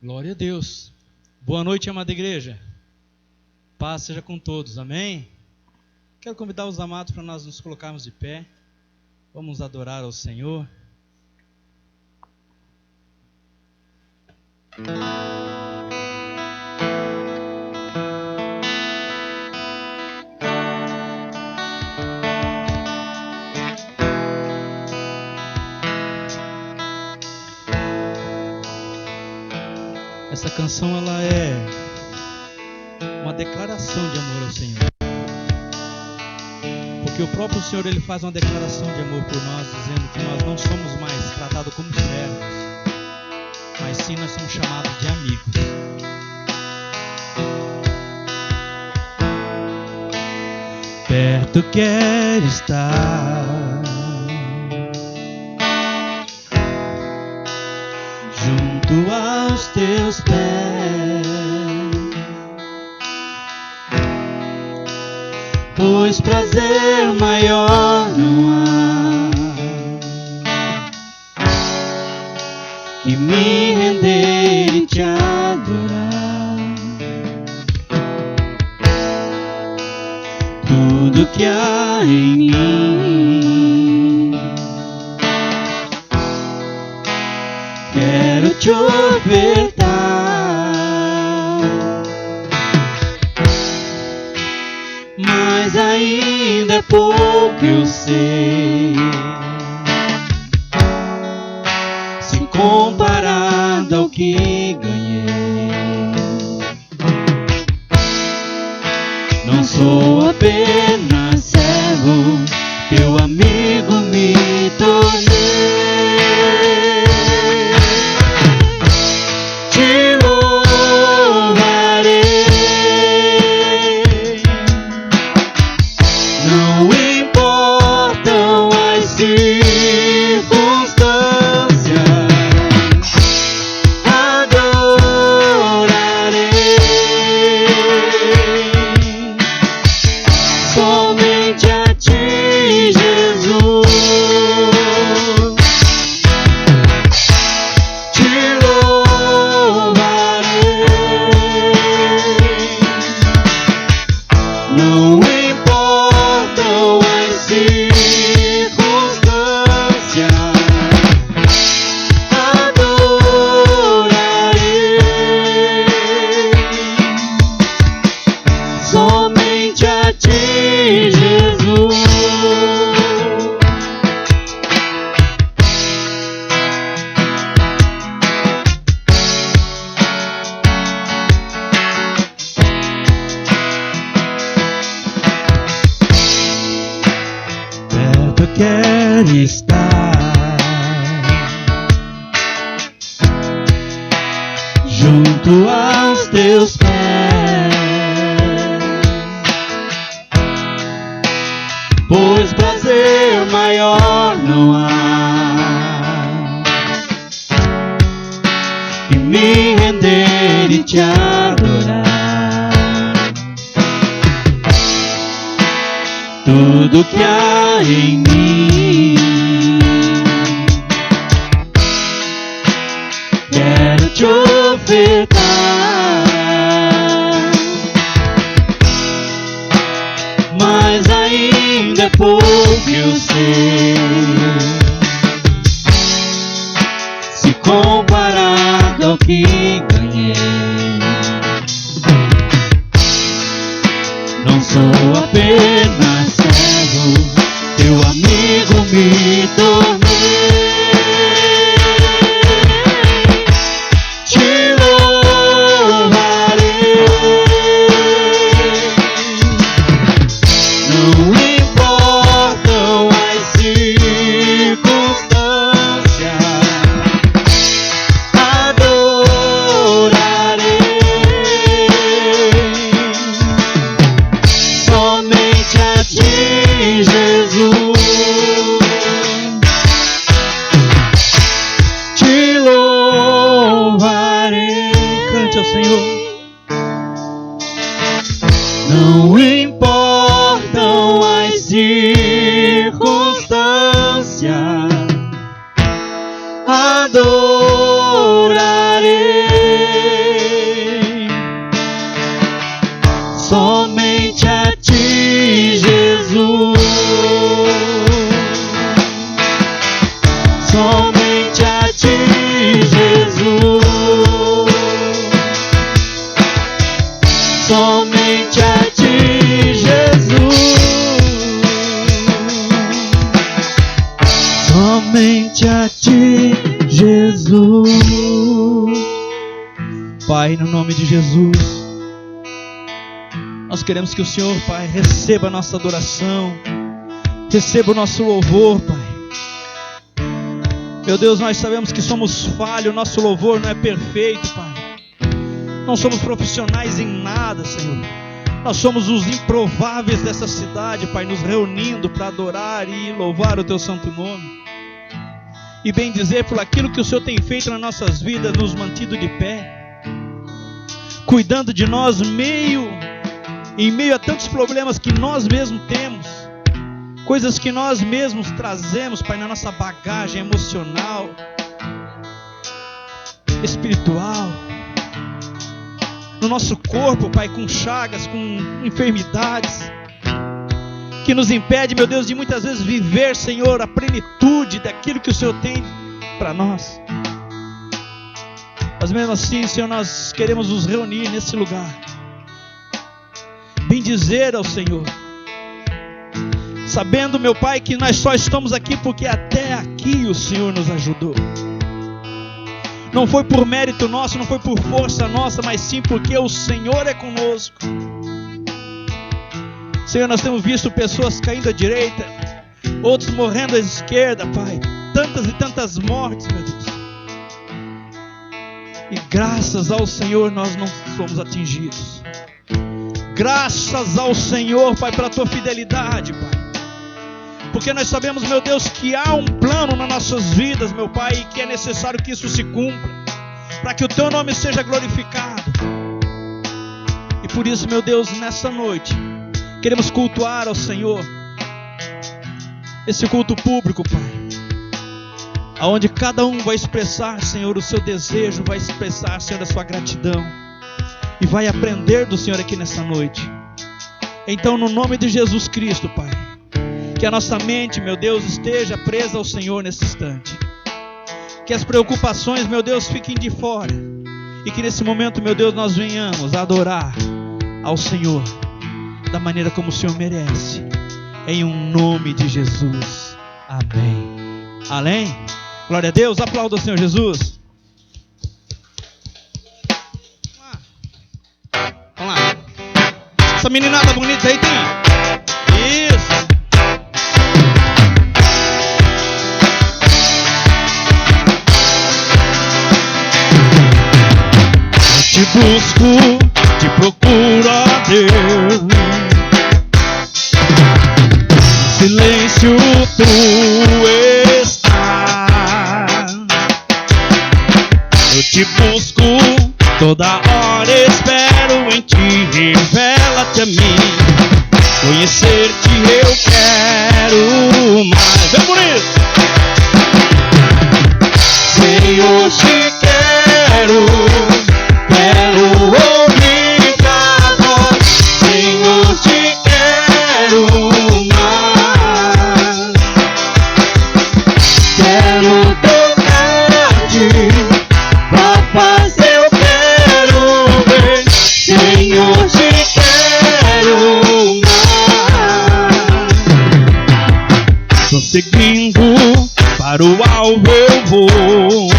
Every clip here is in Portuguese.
Glória a Deus. Boa noite, amada igreja. Paz seja com todos, amém? Quero convidar os amados para nós nos colocarmos de pé. Vamos adorar ao Senhor. Essa canção ela é uma declaração de amor ao Senhor. Porque o próprio Senhor ele faz uma declaração de amor por nós, dizendo que nós não somos mais tratados como servos, mas sim nós somos chamados de amigos. Perto quero estar, junto aos teus pés, pois prazer maior não há que me render e te adorar. Tudo que há em mim quero te ofertar, mas ainda é pouco eu sei, se comparado ao que ganhei. Não sou apenas servo, teu amigo me tornei. Te louvarei, não importam as circunstâncias, adorarei somente a ti, Jesus. Te louvarei, não importam as circunstâncias, adorarei somente a ti, Jesus. Perto quero estar, junto aos teus pés, pois prazer maior não há que me render e te adorar. Tudo que há em mim quero te ofertar, mas ainda é pouco eu sei, se comparado ao que ganhei. Não sou apenas servo, teu amigo me tornei. Te louvarei, não importam as circunstâncias, adorarei somente a ti, Jesus. Te louvarei. Cante ao Senhor. Não importam as circunstâncias, adorarei somente a ti, Jesus. Somente a ti, Jesus. Somente a ti, Jesus. Somente a ti, Jesus. Pai, no nome de Jesus, nós queremos que o Senhor, Pai, receba a nossa adoração, receba o nosso louvor, Pai. Meu Deus, nós sabemos que somos falhos, nosso louvor não é perfeito, Pai. Não somos profissionais em nada, Senhor. Nós somos os improváveis dessa cidade, Pai, nos reunindo para adorar e louvar o Teu santo nome. E bem dizer por aquilo que o Senhor tem feito nas nossas vidas, nos mantido de pé, cuidando de nós em meio a tantos problemas que nós mesmos temos, coisas que nós mesmos trazemos, Pai, na nossa bagagem emocional, espiritual, no nosso corpo, Pai, com chagas, com enfermidades, que nos impede, meu Deus, de muitas vezes viver, Senhor, a plenitude daquilo que o Senhor tem para nós. Mas mesmo assim, Senhor, nós queremos nos reunir nesse lugar, bendizer ao Senhor, sabendo, meu Pai, que nós só estamos aqui porque até aqui o Senhor nos ajudou. Não foi por mérito nosso, não foi por força nossa, mas sim porque o Senhor é conosco. Senhor, nós temos visto pessoas caindo à direita, outros morrendo à esquerda, Pai. Tantas e tantas mortes, meu Deus. E graças ao Senhor nós não somos atingidos. Graças ao Senhor, Pai, pela Tua fidelidade, Pai. Porque nós sabemos, meu Deus, que há um plano nas nossas vidas, meu Pai, e que é necessário que isso se cumpra, para que o Teu nome seja glorificado. E por isso, meu Deus, nessa noite, queremos cultuar ao Senhor, esse culto público, Pai, aonde cada um vai expressar, Senhor, o seu desejo, vai expressar, Senhor, a sua gratidão, e vai aprender do Senhor aqui nessa noite. Então, no nome de Jesus Cristo, Pai, que a nossa mente, meu Deus, esteja presa ao Senhor nesse instante. Que as preocupações, meu Deus, fiquem de fora. E que nesse momento, meu Deus, nós venhamos a adorar ao Senhor da maneira como o Senhor merece. Em um nome de Jesus. Amém. Além? Glória a Deus. Aplauda o Senhor Jesus. Vamos lá. Essa meninada bonita aí tem. Isso. Te busco, te procuro, ó Deus. Silêncio tu estás. Eu te busco, toda hora espero em ti. Revela-te a mim. Conhecer-te eu quero mais. Vem por isso. Senhor, te quero. Quero ouvir tua voz, Senhor, te quero mais. Quero tocar-te, papai, eu quero ver, Senhor, te quero mais. Tô seguindo, para o alvo eu vou.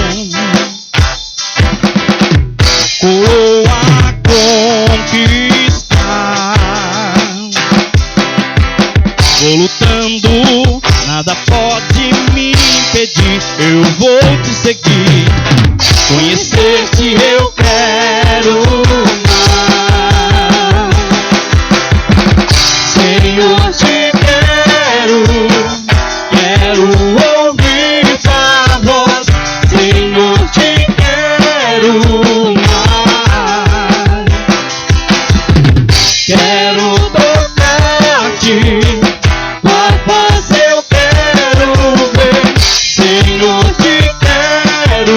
Coroa conquistar. Vou lutando, nada pode me impedir. Eu vou te seguir. Conhecer-te eu quero mais. Senhor, te quero. Quero ouvir tua voz. Senhor, te quero mais. Quero tocar-te, papai, eu quero ver, Senhor, te quero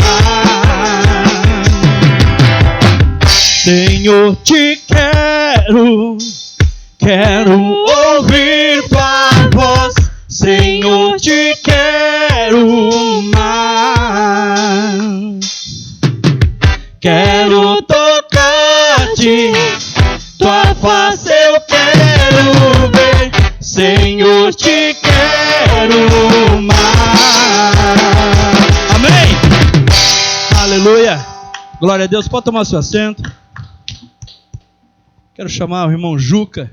mais. Quero ouvir tua voz, Senhor, te quero mais. Quero tocar-te, tua face eu quero ver, Senhor, te quero mais. Amém? Aleluia. Glória a Deus. Pode tomar seu assento. Quero chamar o irmão Juca,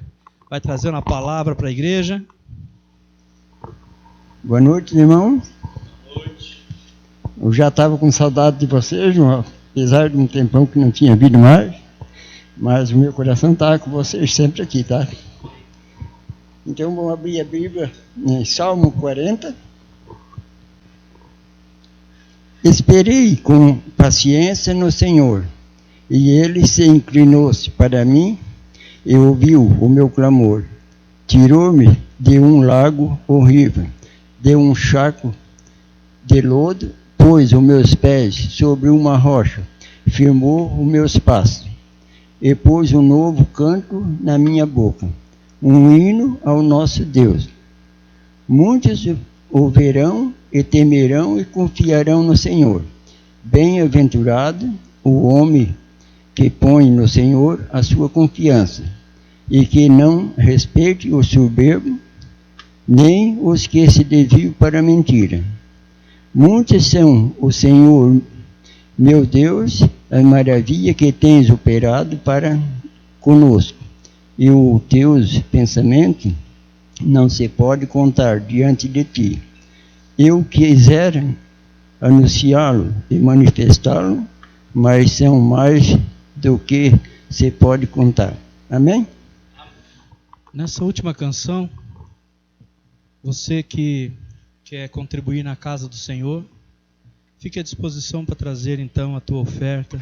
vai trazer uma palavra para a igreja. Boa noite, irmão. Boa noite. Eu já estava com saudade de vocês, irmão, apesar de um tempão que não tinha vindo mais, mas o meu coração está com vocês sempre aqui, tá? Então vamos abrir a Bíblia em Salmo 40. Esperei com paciência no Senhor, e Ele se inclinou-se para mim e ouviu o meu clamor. Tirou-me de um lago horrível, de um charco de lodo, pôs os meus pés sobre uma rocha, firmou os meus passos, e pôs um novo canto na minha boca, um hino ao nosso Deus. Muitos o verão e temerão e confiarão no Senhor. Bem-aventurado o homem que põe no Senhor a sua confiança, e que não respeite o soberbo, nem os que se desviam para a mentira. Muitos são o Senhor, meu Deus, a maravilha que tens operado para conosco, e os teus pensamentos não se pode contar diante de ti. Eu quisera anunciá-lo e manifestá-lo, mas são mais do que se pode contar. Amém? Nessa última canção, você que quer contribuir na casa do Senhor, fique à disposição para trazer então a tua oferta,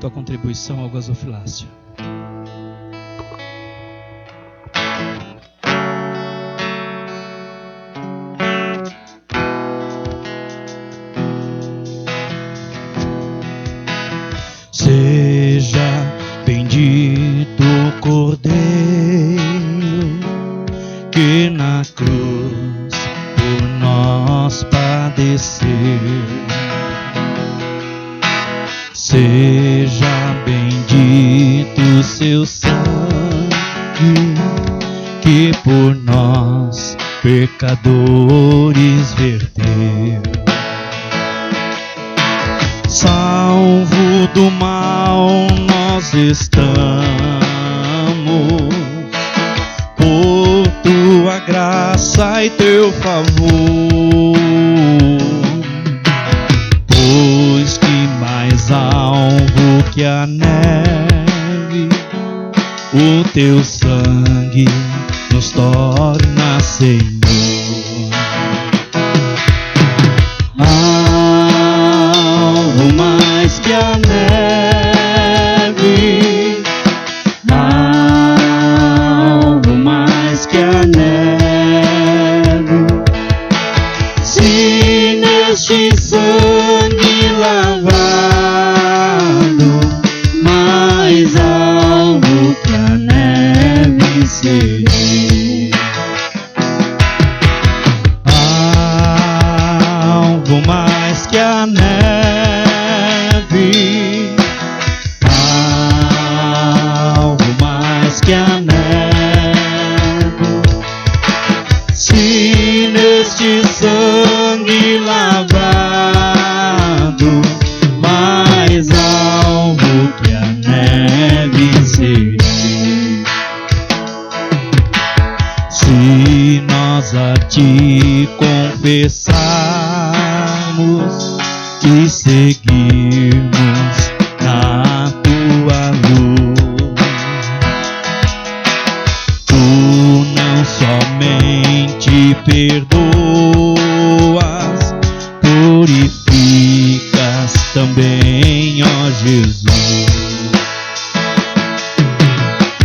tua contribuição ao gasofilácio. Seja bendito o Cordeiro que na cruz por nós padeceu. Seja bendito seu sangue que por nós pecadores verteu. Salvo do mal nós estamos, por tua graça e teu favor, pois que mais alvo que a neve, o teu sangue nos torna Senhor. Alvo mais que a neve, alvo mais que a neve, se neste sangue lavado, mais alvo que a neve serei. Alvo mais que a neve, alvo mais que a neve, se neste sangue lavado, mais alvo que a neve serei. Se nós a ti confessarmos e seguirmos na tua luz, tu não somente perdoas, purificas também, ó Jesus.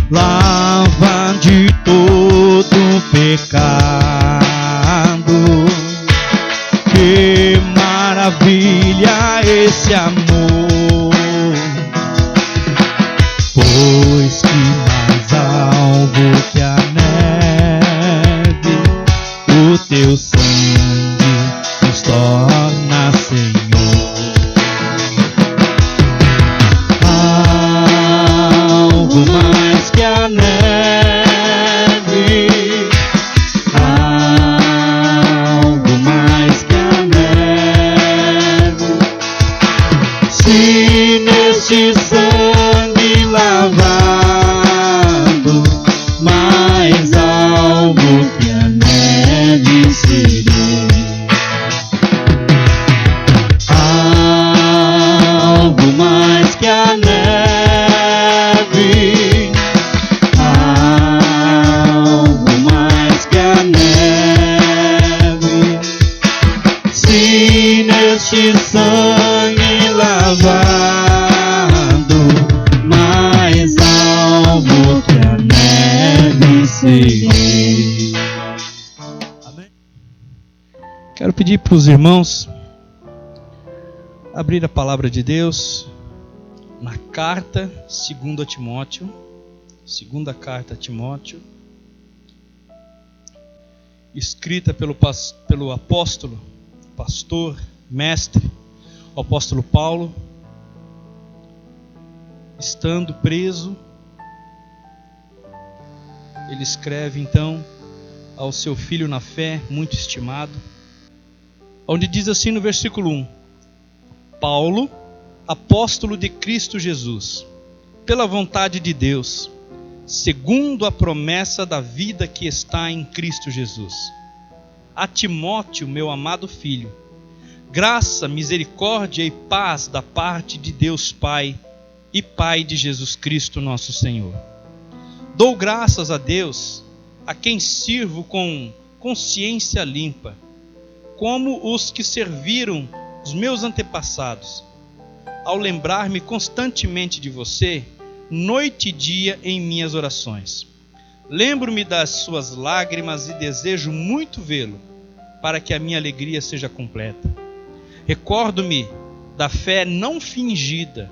Lava de todo pecado, que maravilha esse amor, pois que Senhor. Amém. Quero pedir para os irmãos abrir a palavra de Deus na carta 2 Timóteo, segunda carta a Timóteo, escrita pelo apóstolo, pastor, mestre, o apóstolo Paulo, estando preso. Ele escreve então ao seu filho na fé, muito estimado, onde diz assim no versículo 1: Paulo, apóstolo de Cristo Jesus, pela vontade de Deus, segundo a promessa da vida que está em Cristo Jesus. A Timóteo, meu amado filho, graça, misericórdia e paz da parte de Deus Pai e Pai de Jesus Cristo nosso Senhor. Dou graças a Deus, a quem sirvo com consciência limpa, como os que serviram os meus antepassados, ao lembrar-me constantemente de você, noite e dia em minhas orações. Lembro-me das suas lágrimas e desejo muito vê-lo, para que a minha alegria seja completa. Recordo-me da fé não fingida,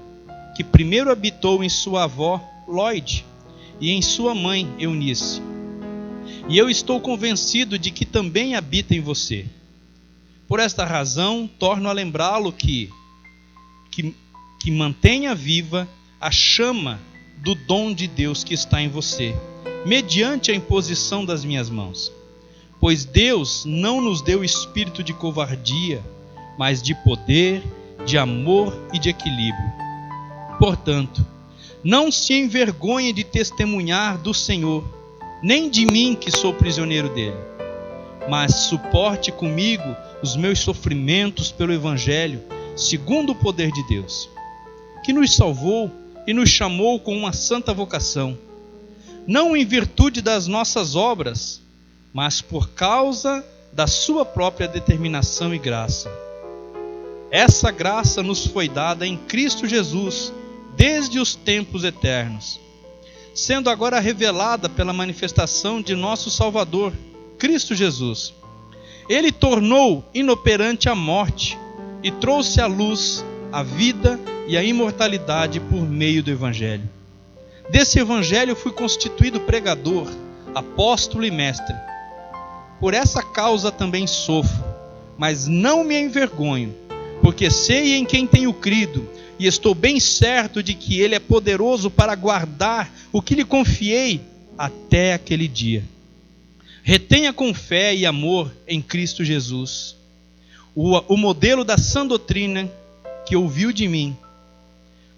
que primeiro habitou em sua avó Lloyd e em sua mãe Eunice. E eu estou convencido de que também habita em você. Por esta razão, torno a lembrá-lo que mantenha viva a chama do dom de Deus que está em você, mediante a imposição das minhas mãos. Pois Deus não nos deu espírito de covardia, mas de poder, de amor e de equilíbrio. Portanto, não se envergonhe de testemunhar do Senhor, nem de mim que sou prisioneiro dele, mas suporte comigo os meus sofrimentos pelo Evangelho, segundo o poder de Deus, que nos salvou e nos chamou com uma santa vocação, não em virtude das nossas obras, mas por causa da sua própria determinação e graça. Essa graça nos foi dada em Cristo Jesus, desde os tempos eternos, sendo agora revelada pela manifestação de nosso Salvador, Cristo Jesus. Ele tornou inoperante a morte e trouxe à luz a vida e a imortalidade por meio do Evangelho. Desse Evangelho fui constituído pregador, apóstolo e mestre. Por essa causa também sofro, mas não me envergonho, porque sei em quem tenho crido, e estou bem certo de que Ele é poderoso para guardar o que lhe confiei até aquele dia. Retenha com fé e amor em Cristo Jesus o modelo da sã doutrina que ouviu de mim.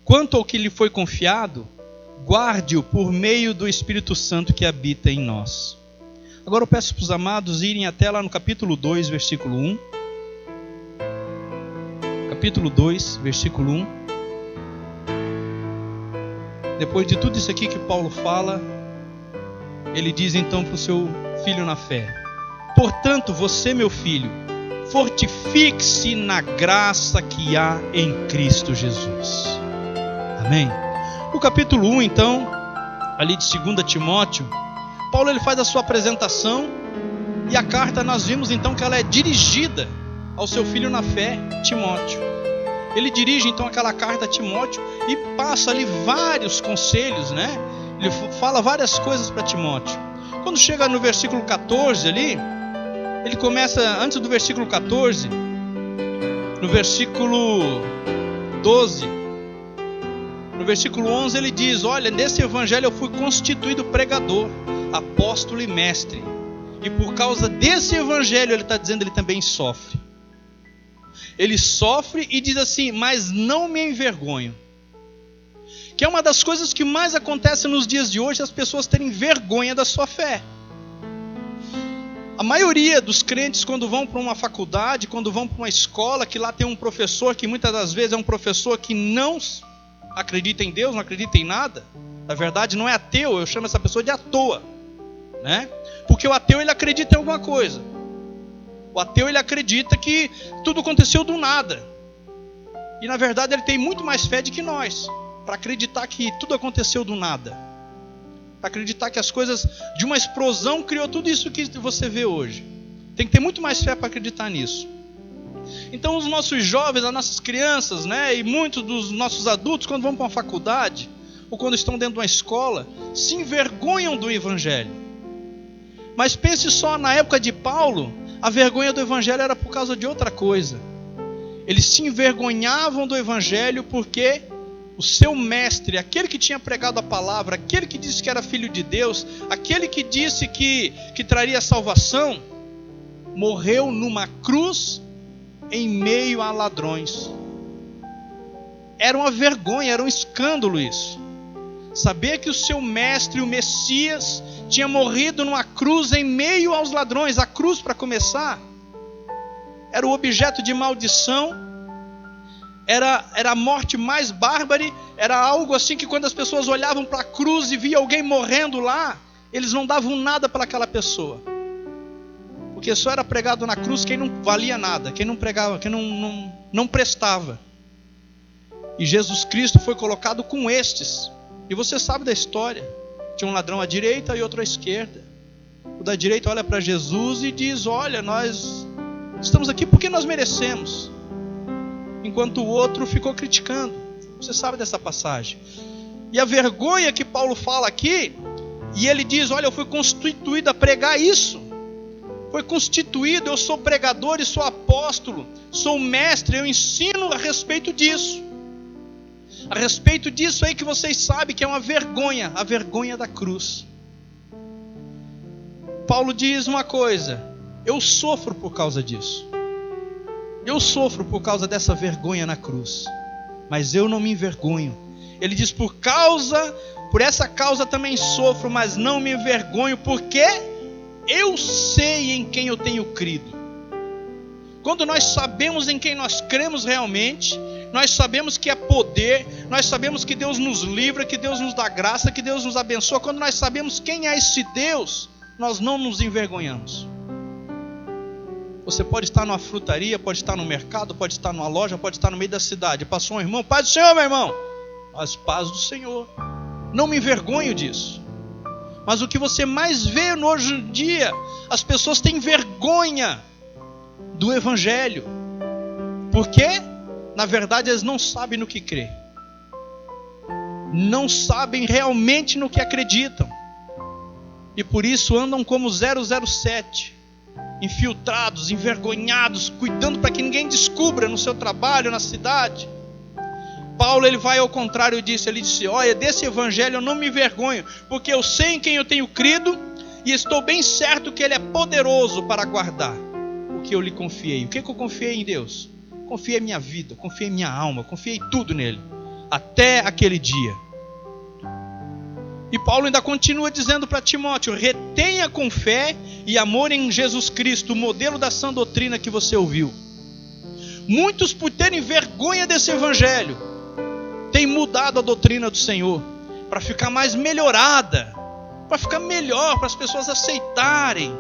Quanto ao que lhe foi confiado, guarde-o por meio do Espírito Santo que habita em nós. Agora eu peço para os amados irem até lá no capítulo 2, versículo 1. Capítulo 2, versículo 1. Depois de tudo isso aqui que Paulo fala, ele diz então para o seu filho na fé: portanto, você, meu filho, fortifique-se na graça que há em Cristo Jesus. Amém? No capítulo 1, então, ali de 2 Timóteo, Paulo ele faz a sua apresentação, e a carta nós vimos então que ela é dirigida ao seu filho na fé, Timóteo. Ele dirige então aquela carta a Timóteo e passa ali vários conselhos, né? Ele fala várias coisas para Timóteo. Quando chega no versículo 14 ali, ele começa, antes do versículo 14, no versículo 12, no versículo 11 ele diz: olha, nesse evangelho eu fui constituído pregador, apóstolo e mestre. E por causa desse evangelho, ele está dizendo, ele também sofre. Ele sofre e diz assim: mas não me envergonho. Que é uma das coisas que mais acontece nos dias de hoje, as pessoas terem vergonha da sua fé. A maioria dos crentes, quando vão para uma faculdade, quando vão para uma escola, que lá tem um professor que muitas das vezes é um professor que não acredita em Deus, não acredita em nada. Na verdade não é ateu, eu chamo essa pessoa de à toa, né? Porque o ateu ele acredita em alguma coisa. O ateu ele acredita que tudo aconteceu do nada. E na verdade ele tem muito mais fé do que nós, para acreditar que tudo aconteceu do nada. para acreditar que as coisas de uma explosão criou tudo isso que você vê hoje. Tem que ter muito mais fé para acreditar nisso. Então os nossos jovens, as nossas crianças, né, e muitos dos nossos adultos, quando vão para uma faculdade ou quando estão dentro de uma escola, se envergonham do Evangelho. Mas pense só, na época de Paulo, a vergonha do Evangelho era por causa de outra coisa. Eles se envergonhavam do Evangelho porque o seu mestre, aquele que tinha pregado a palavra, aquele que disse que era filho de Deus, aquele que disse que traria salvação, morreu numa cruz em meio a ladrões. Era uma vergonha, era um escândalo isso. Saber que o seu mestre, o Messias, tinha morrido numa cruz em meio aos ladrões. A cruz, para começar, era o objeto de maldição. Era a morte mais bárbara, era algo assim que quando as pessoas olhavam para a cruz e viam alguém morrendo lá, eles não davam nada para aquela pessoa. Porque só era pregado na cruz quem não valia nada, quem não pregava, quem não prestava. E Jesus Cristo foi colocado com estes. E você sabe da história. Tinha um ladrão à direita e outro à esquerda. O da direita olha para Jesus e diz: olha, nós estamos aqui porque nós merecemos. Enquanto o outro ficou criticando. Você sabe dessa passagem. E a vergonha que Paulo fala aqui, e ele diz: olha, eu fui constituído a pregar isso. Foi constituído, eu sou pregador e sou apóstolo, sou mestre, eu ensino a respeito disso. A respeito disso aí que vocês sabem que é uma vergonha, a vergonha da cruz. Paulo diz uma coisa: eu sofro por causa disso. Eu sofro por causa dessa vergonha na cruz, mas eu não me envergonho. Ele diz: por essa causa também sofro, mas não me envergonho, porque eu sei em quem eu tenho crido. Quando nós sabemos em quem nós cremos realmente, nós sabemos que é poder, nós sabemos que Deus nos livra, que Deus nos dá graça, que Deus nos abençoa. Quando nós sabemos quem é esse Deus, nós não nos envergonhamos. Você pode estar numa frutaria, pode estar no mercado, pode estar numa loja, pode estar no meio da cidade. Passou um irmão: paz do Senhor, meu irmão. As paz do Senhor. Não me envergonho disso. Mas o que você mais vê hoje em dia, as pessoas têm vergonha do Evangelho. Por quê? Na verdade, eles não sabem no que crer. Não sabem realmente no que acreditam. E por isso andam como 007. Infiltrados, envergonhados, cuidando para que ninguém descubra no seu trabalho, na cidade. Paulo, ele vai ao contrário disso. Ele disse: olha, desse evangelho eu não me envergonho, porque eu sei em quem eu tenho crido e estou bem certo que ele é poderoso para guardar o que eu lhe confiei. O que eu confiei em Deus? Confiei minha vida, confiei minha alma, confiei tudo nele, até aquele dia. E Paulo ainda continua dizendo para Timóteo: retenha com fé e amor em Jesus Cristo, o modelo da sã doutrina que você ouviu. Muitos, por terem vergonha desse evangelho, têm mudado a doutrina do Senhor para ficar mais melhorada, para ficar melhor, para as pessoas aceitarem.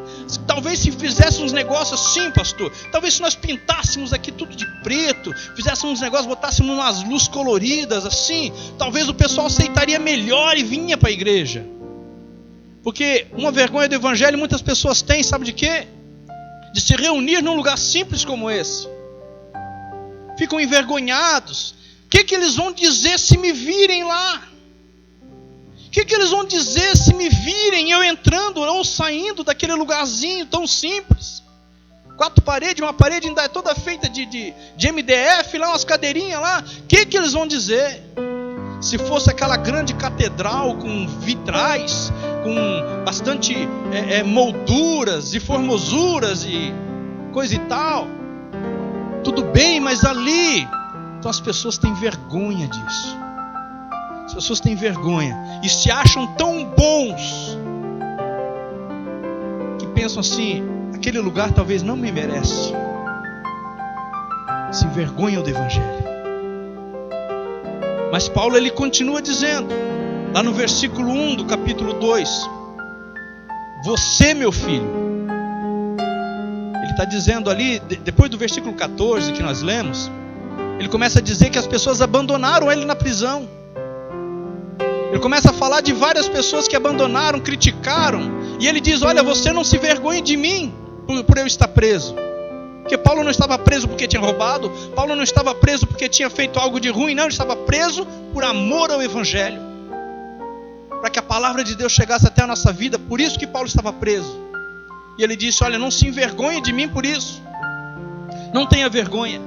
Talvez se fizesse uns negócios assim, pastor, talvez se nós pintássemos aqui tudo de preto, fizéssemos uns negócios, botássemos umas luzes coloridas assim, talvez o pessoal aceitaria melhor e vinha para a igreja. Porque uma vergonha do evangelho muitas pessoas têm, sabe de quê? De se reunir num lugar simples como esse. Ficam envergonhados. O que eles vão dizer se me virem lá? O que eles vão dizer se me virem eu entrando ou saindo daquele lugarzinho tão simples? 4 paredes, uma parede ainda é toda feita de MDF, lá umas cadeirinhas lá. O que eles vão dizer? Se fosse aquela grande catedral com vitrais, com bastante molduras e formosuras e coisa e tal, tudo bem, mas ali, então as pessoas têm vergonha disso. As pessoas têm vergonha e se acham tão bons que pensam assim: aquele lugar talvez não me merece. Se envergonham do evangelho. Mas Paulo, ele continua dizendo, lá no versículo 1 do capítulo 2: você, meu filho. Ele está dizendo ali, depois do versículo 14 que nós lemos, ele começa a dizer que as pessoas abandonaram ele na prisão. Ele começa a falar de várias pessoas que abandonaram, criticaram. E ele diz, olha, você não se vergonhe de mim por eu estar preso. Porque Paulo não estava preso porque tinha roubado. Paulo não estava preso porque tinha feito algo de ruim. Não, ele estava preso por amor ao Evangelho. Para que a palavra de Deus chegasse até a nossa vida. Por isso que Paulo estava preso. E ele disse, olha, não se envergonhe de mim por isso. Não tenha vergonha.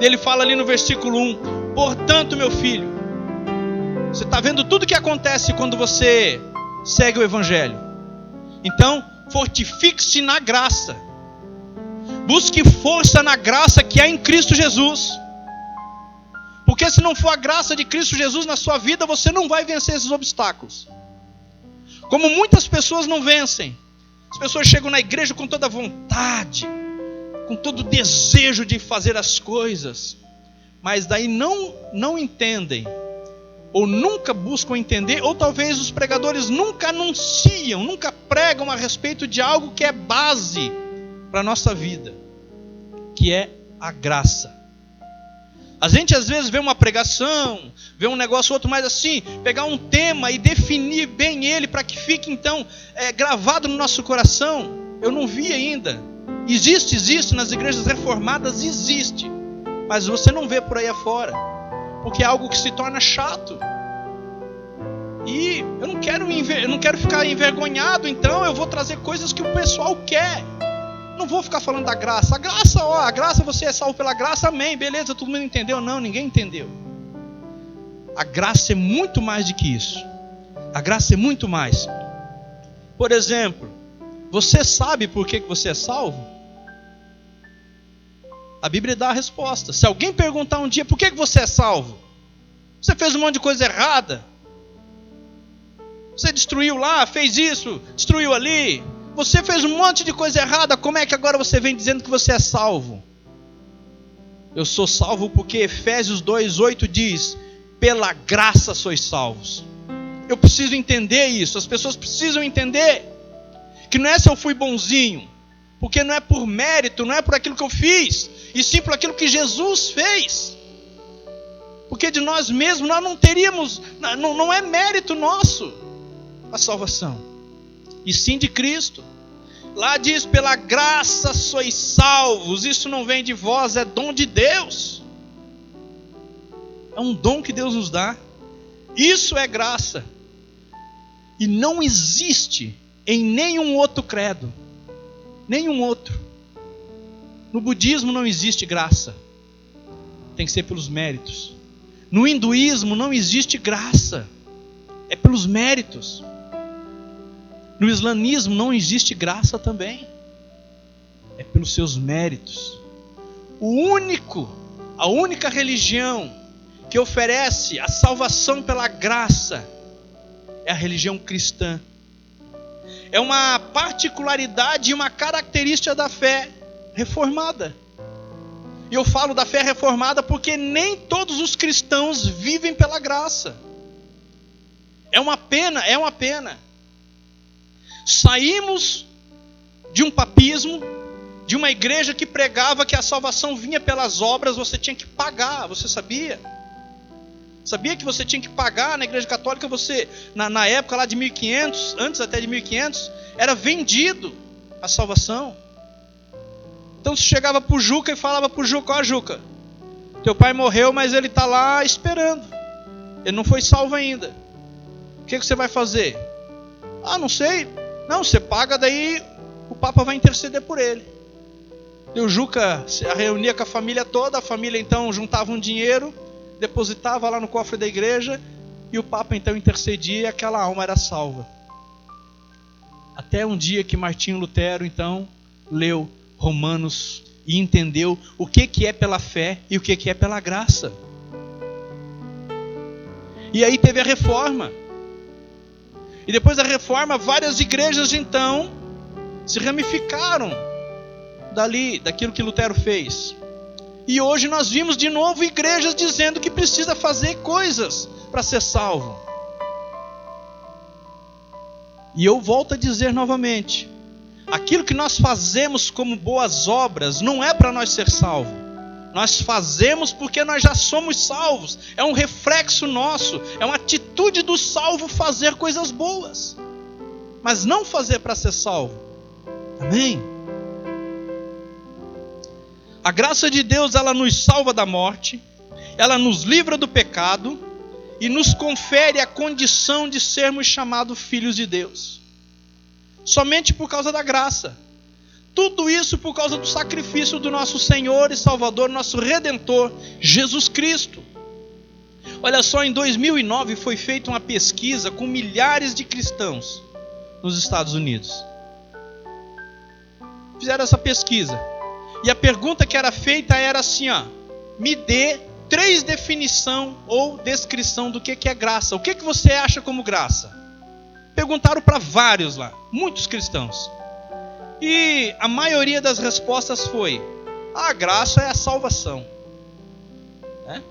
Ele fala ali no versículo 1. Portanto, meu filho. Você está vendo tudo que acontece quando você segue o Evangelho. Então, fortifique-se na graça. Busque força na graça que há em Cristo Jesus. Porque se não for a graça de Cristo Jesus na sua vida, você não vai vencer esses obstáculos. Como muitas pessoas não vencem. As pessoas chegam na igreja com toda vontade, com todo desejo de fazer as coisas, mas daí não entendem, ou nunca buscam entender, ou talvez os pregadores nunca anunciam, nunca pregam a respeito de algo que é base para a nossa vida, que é a graça. A gente às vezes vê uma pregação, vê um negócio outro, mas assim, pegar um tema e definir bem ele para que fique então gravado no nosso coração, eu não vi ainda. Existe nas igrejas reformadas, existe, mas você não vê por aí afora, porque é algo que se torna chato. E eu não quero ficar envergonhado, então eu vou trazer coisas que o pessoal quer. Não vou ficar falando da graça. A graça você é salvo pela graça, amém, beleza, todo mundo entendeu? Não, ninguém entendeu. A graça é muito mais do que isso. A graça é muito mais. Por exemplo, você sabe por que você é salvo? A Bíblia dá a resposta. Se alguém perguntar um dia, por que você é salvo? Você fez um monte de coisa errada. Você destruiu lá, fez isso, destruiu ali. Você fez um monte de coisa errada. Como é que agora você vem dizendo que você é salvo? Eu sou salvo porque Efésios 2:8 diz, pela graça sois salvos. Eu preciso entender isso. As pessoas precisam entender que não é se eu fui bonzinho, porque não é por mérito, não é por aquilo que eu fiz, e sim por aquilo que Jesus fez. Porque de nós mesmos nós não teríamos, não é mérito nosso a salvação, e sim de Cristo. Lá diz, pela graça sois salvos. Isso não vem de vós, é dom de Deus. É um dom que Deus nos dá. Isso é graça. E não existe em nenhum outro credo, nenhum outro. No budismo não existe graça, tem que ser pelos méritos. No hinduísmo não existe graça, é pelos méritos. No islamismo não existe graça também, é pelos seus méritos. A única religião que oferece a salvação pela graça é a religião cristã. É uma particularidade e uma característica da fé reformada. E eu falo da fé reformada porque nem todos os cristãos vivem pela graça. É uma pena. Saímos de um papismo, de uma igreja que pregava que a salvação vinha pelas obras, você tinha que pagar, você sabia? Sabia que você tinha que pagar na igreja católica? Você, na época lá de 1500, antes até de 1500, era vendido a salvação. Então você chegava para o Juca e falava para o Juca, ó Juca, teu pai morreu, mas ele está lá esperando, ele não foi salvo ainda, o que você vai fazer? Ah, não sei. Não, você paga, daí o Papa vai interceder por ele. E o Juca se reunia com a família toda, a família então juntava um dinheiro, depositava lá no cofre da igreja, e o Papa então intercedia e aquela alma era salva. Até um dia que Martinho Lutero então leu Romanos e entendeu o que é pela fé e o que é pela graça. E aí teve a reforma. E depois da reforma, várias igrejas então se ramificaram daquilo que Lutero fez. E hoje nós vimos de novo igrejas dizendo que precisa fazer coisas para ser salvo. E eu volto a dizer novamente, aquilo que nós fazemos como boas obras não é para nós ser salvos. Nós fazemos porque nós já somos salvos. É um reflexo nosso, é uma atitude atitude do salvo fazer coisas boas, mas não fazer para ser salvo. Amém? A graça de Deus, ela nos salva da morte, ela nos livra do pecado e nos confere a condição de sermos chamados filhos de Deus. Somente por causa da graça. Tudo isso por causa do sacrifício do nosso Senhor e Salvador, nosso Redentor, Jesus Cristo. Olha só, em 2009 foi feita uma pesquisa com milhares de cristãos nos Estados Unidos. Fizeram essa pesquisa. E a pergunta que era feita era assim, me dê 3 definições ou descrição do que é graça. O que você acha como graça? Perguntaram para vários lá, muitos cristãos. E a maioria das respostas foi: a graça é a salvação.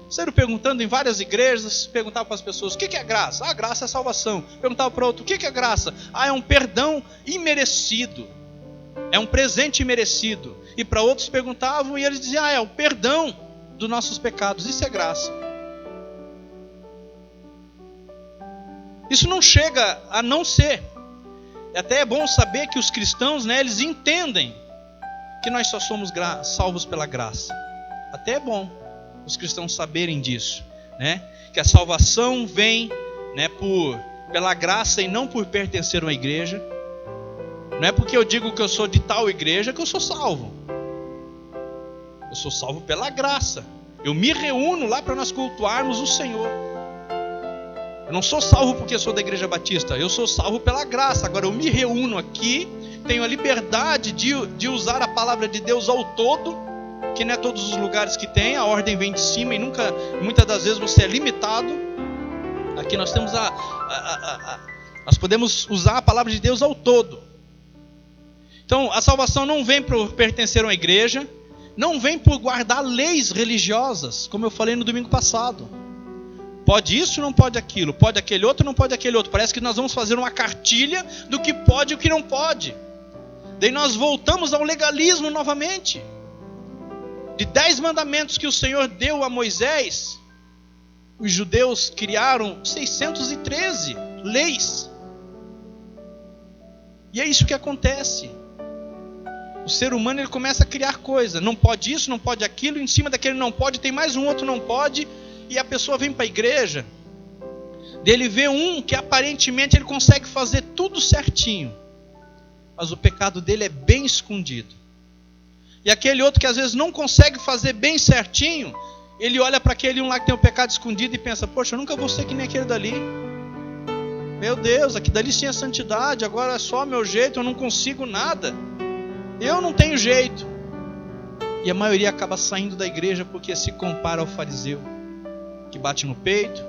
Saíram perguntando em várias igrejas, perguntavam para as pessoas: o que é graça? A graça é a salvação. Perguntava para outro: o que é graça? É um perdão imerecido. É um presente imerecido. E para outros perguntavam e eles diziam: é o perdão dos nossos pecados. Isso é graça. Isso não chega a não ser. Até é bom saber que os cristãos, eles entendem que nós só somos salvos pela graça. Até é bom os cristãos saberem disso, que a salvação vem, pela graça e não por pertencer a uma igreja. Não é porque eu digo que eu sou de tal igreja que eu sou salvo. Eu sou salvo pela graça. Eu me reúno lá para nós cultuarmos o Senhor. Eu não sou salvo porque eu sou da Igreja Batista. Eu sou salvo pela graça. Agora eu me reúno aqui, tenho a liberdade de usar a palavra de Deus ao todo, que não é todos os lugares que tem, a ordem vem de cima e muitas das vezes você é limitado. Aqui nós temos nós podemos usar a palavra de Deus ao todo. Então a salvação não vem por pertencer a uma igreja, não vem por guardar leis religiosas, como eu falei no domingo passado. Pode isso, não pode aquilo. Pode aquele outro, não pode aquele outro. Parece que nós vamos fazer uma cartilha do que pode e o que não pode. Daí nós voltamos ao legalismo novamente. De 10 mandamentos que o Senhor deu a Moisés, os judeus criaram 613 leis. E é isso que acontece. O ser humano, ele começa a criar coisa. Não pode isso, não pode aquilo. Em cima daquele não pode, tem mais um outro não pode. E a pessoa vem para a igreja, dele vê um que aparentemente ele consegue fazer tudo certinho, mas o pecado dele é bem escondido. E aquele outro que às vezes não consegue fazer bem certinho, ele olha para aquele um lá que tem o pecado escondido e pensa: poxa, eu nunca vou ser que nem aquele dali. Meu Deus, aqui dali tinha santidade, agora é só meu jeito, eu não consigo nada. Eu não tenho jeito. E a maioria acaba saindo da igreja porque se compara ao fariseu, que bate no peito,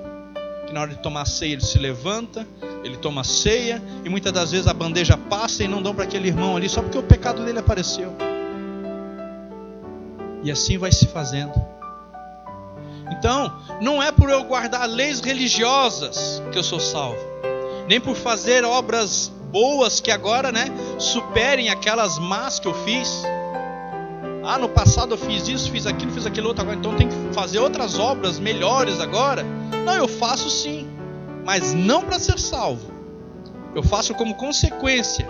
que na hora de tomar ceia ele se levanta, ele toma ceia, e muitas das vezes a bandeja passa e não dão para aquele irmão ali, só porque o pecado dele apareceu. E assim vai se fazendo. Então, não é por eu guardar leis religiosas que eu sou salvo, nem por fazer obras boas que agora, superem aquelas más que eu fiz. No passado eu fiz isso, fiz aquilo outro, agora então tem que fazer outras obras melhores agora. Não, eu faço sim, mas não para ser salvo. Eu faço como consequência.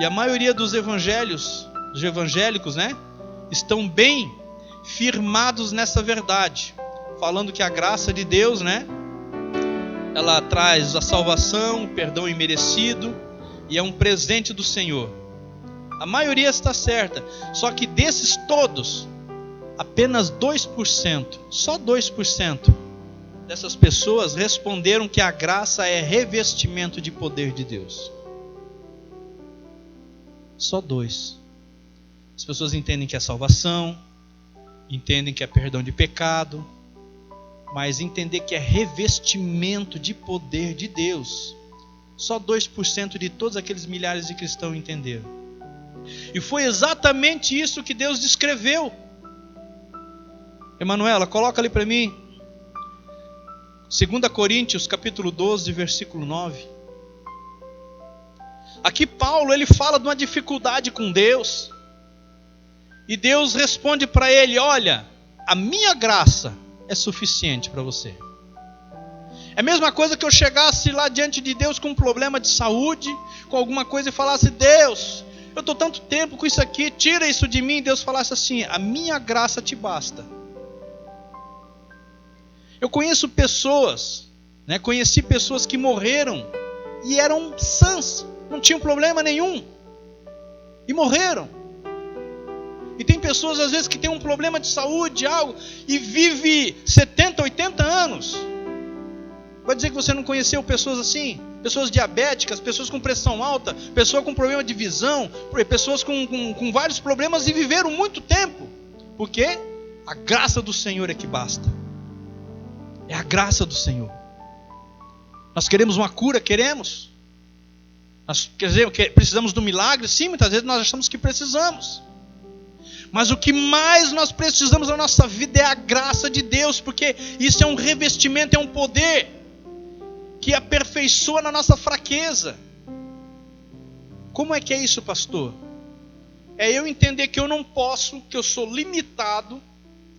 E a maioria dos evangélicos, estão bem firmados nessa verdade, falando que a graça de Deus, ela traz a salvação, o perdão imerecido, e é um presente do Senhor. A maioria está certa, só que desses todos, apenas 2%, só 2% dessas pessoas responderam que a graça é revestimento de poder de Deus. Só 2%. As pessoas entendem que é salvação, entendem que é perdão de pecado, mas entender que é revestimento de poder de Deus, só 2% de todos aqueles milhares de cristãos entenderam. E foi exatamente isso que Deus descreveu. Emanuela, coloca ali para mim 2 Coríntios capítulo 12, versículo 9. Aqui Paulo, ele fala de uma dificuldade com Deus, e Deus responde para ele: olha, a minha graça é suficiente para você. É a mesma coisa que eu chegasse lá diante de Deus com um problema de saúde, com alguma coisa e falasse: Deus, eu estou tanto tempo com isso aqui, tira isso de mim. Deus falasse assim: a minha graça te basta. Eu conheço pessoas, conheci pessoas que morreram e eram sãs, não tinham problema nenhum, e morreram. E tem pessoas às vezes que têm um problema de saúde, algo, e vive 70, 80 anos. Vai dizer que você não conheceu pessoas assim? Pessoas diabéticas, pessoas com pressão alta, pessoas com problema de visão, pessoas com vários problemas e viveram muito tempo. Porque a graça do Senhor é que basta. É a graça do Senhor. Nós queremos uma cura? Queremos. Nós precisamos do milagre? Sim, muitas vezes nós achamos que precisamos. Mas o que mais nós precisamos na nossa vida é a graça de Deus, porque isso é um revestimento, é um poder que aperfeiçoa na nossa fraqueza. Como é que é isso, pastor? É eu entender que eu não posso, que eu sou limitado,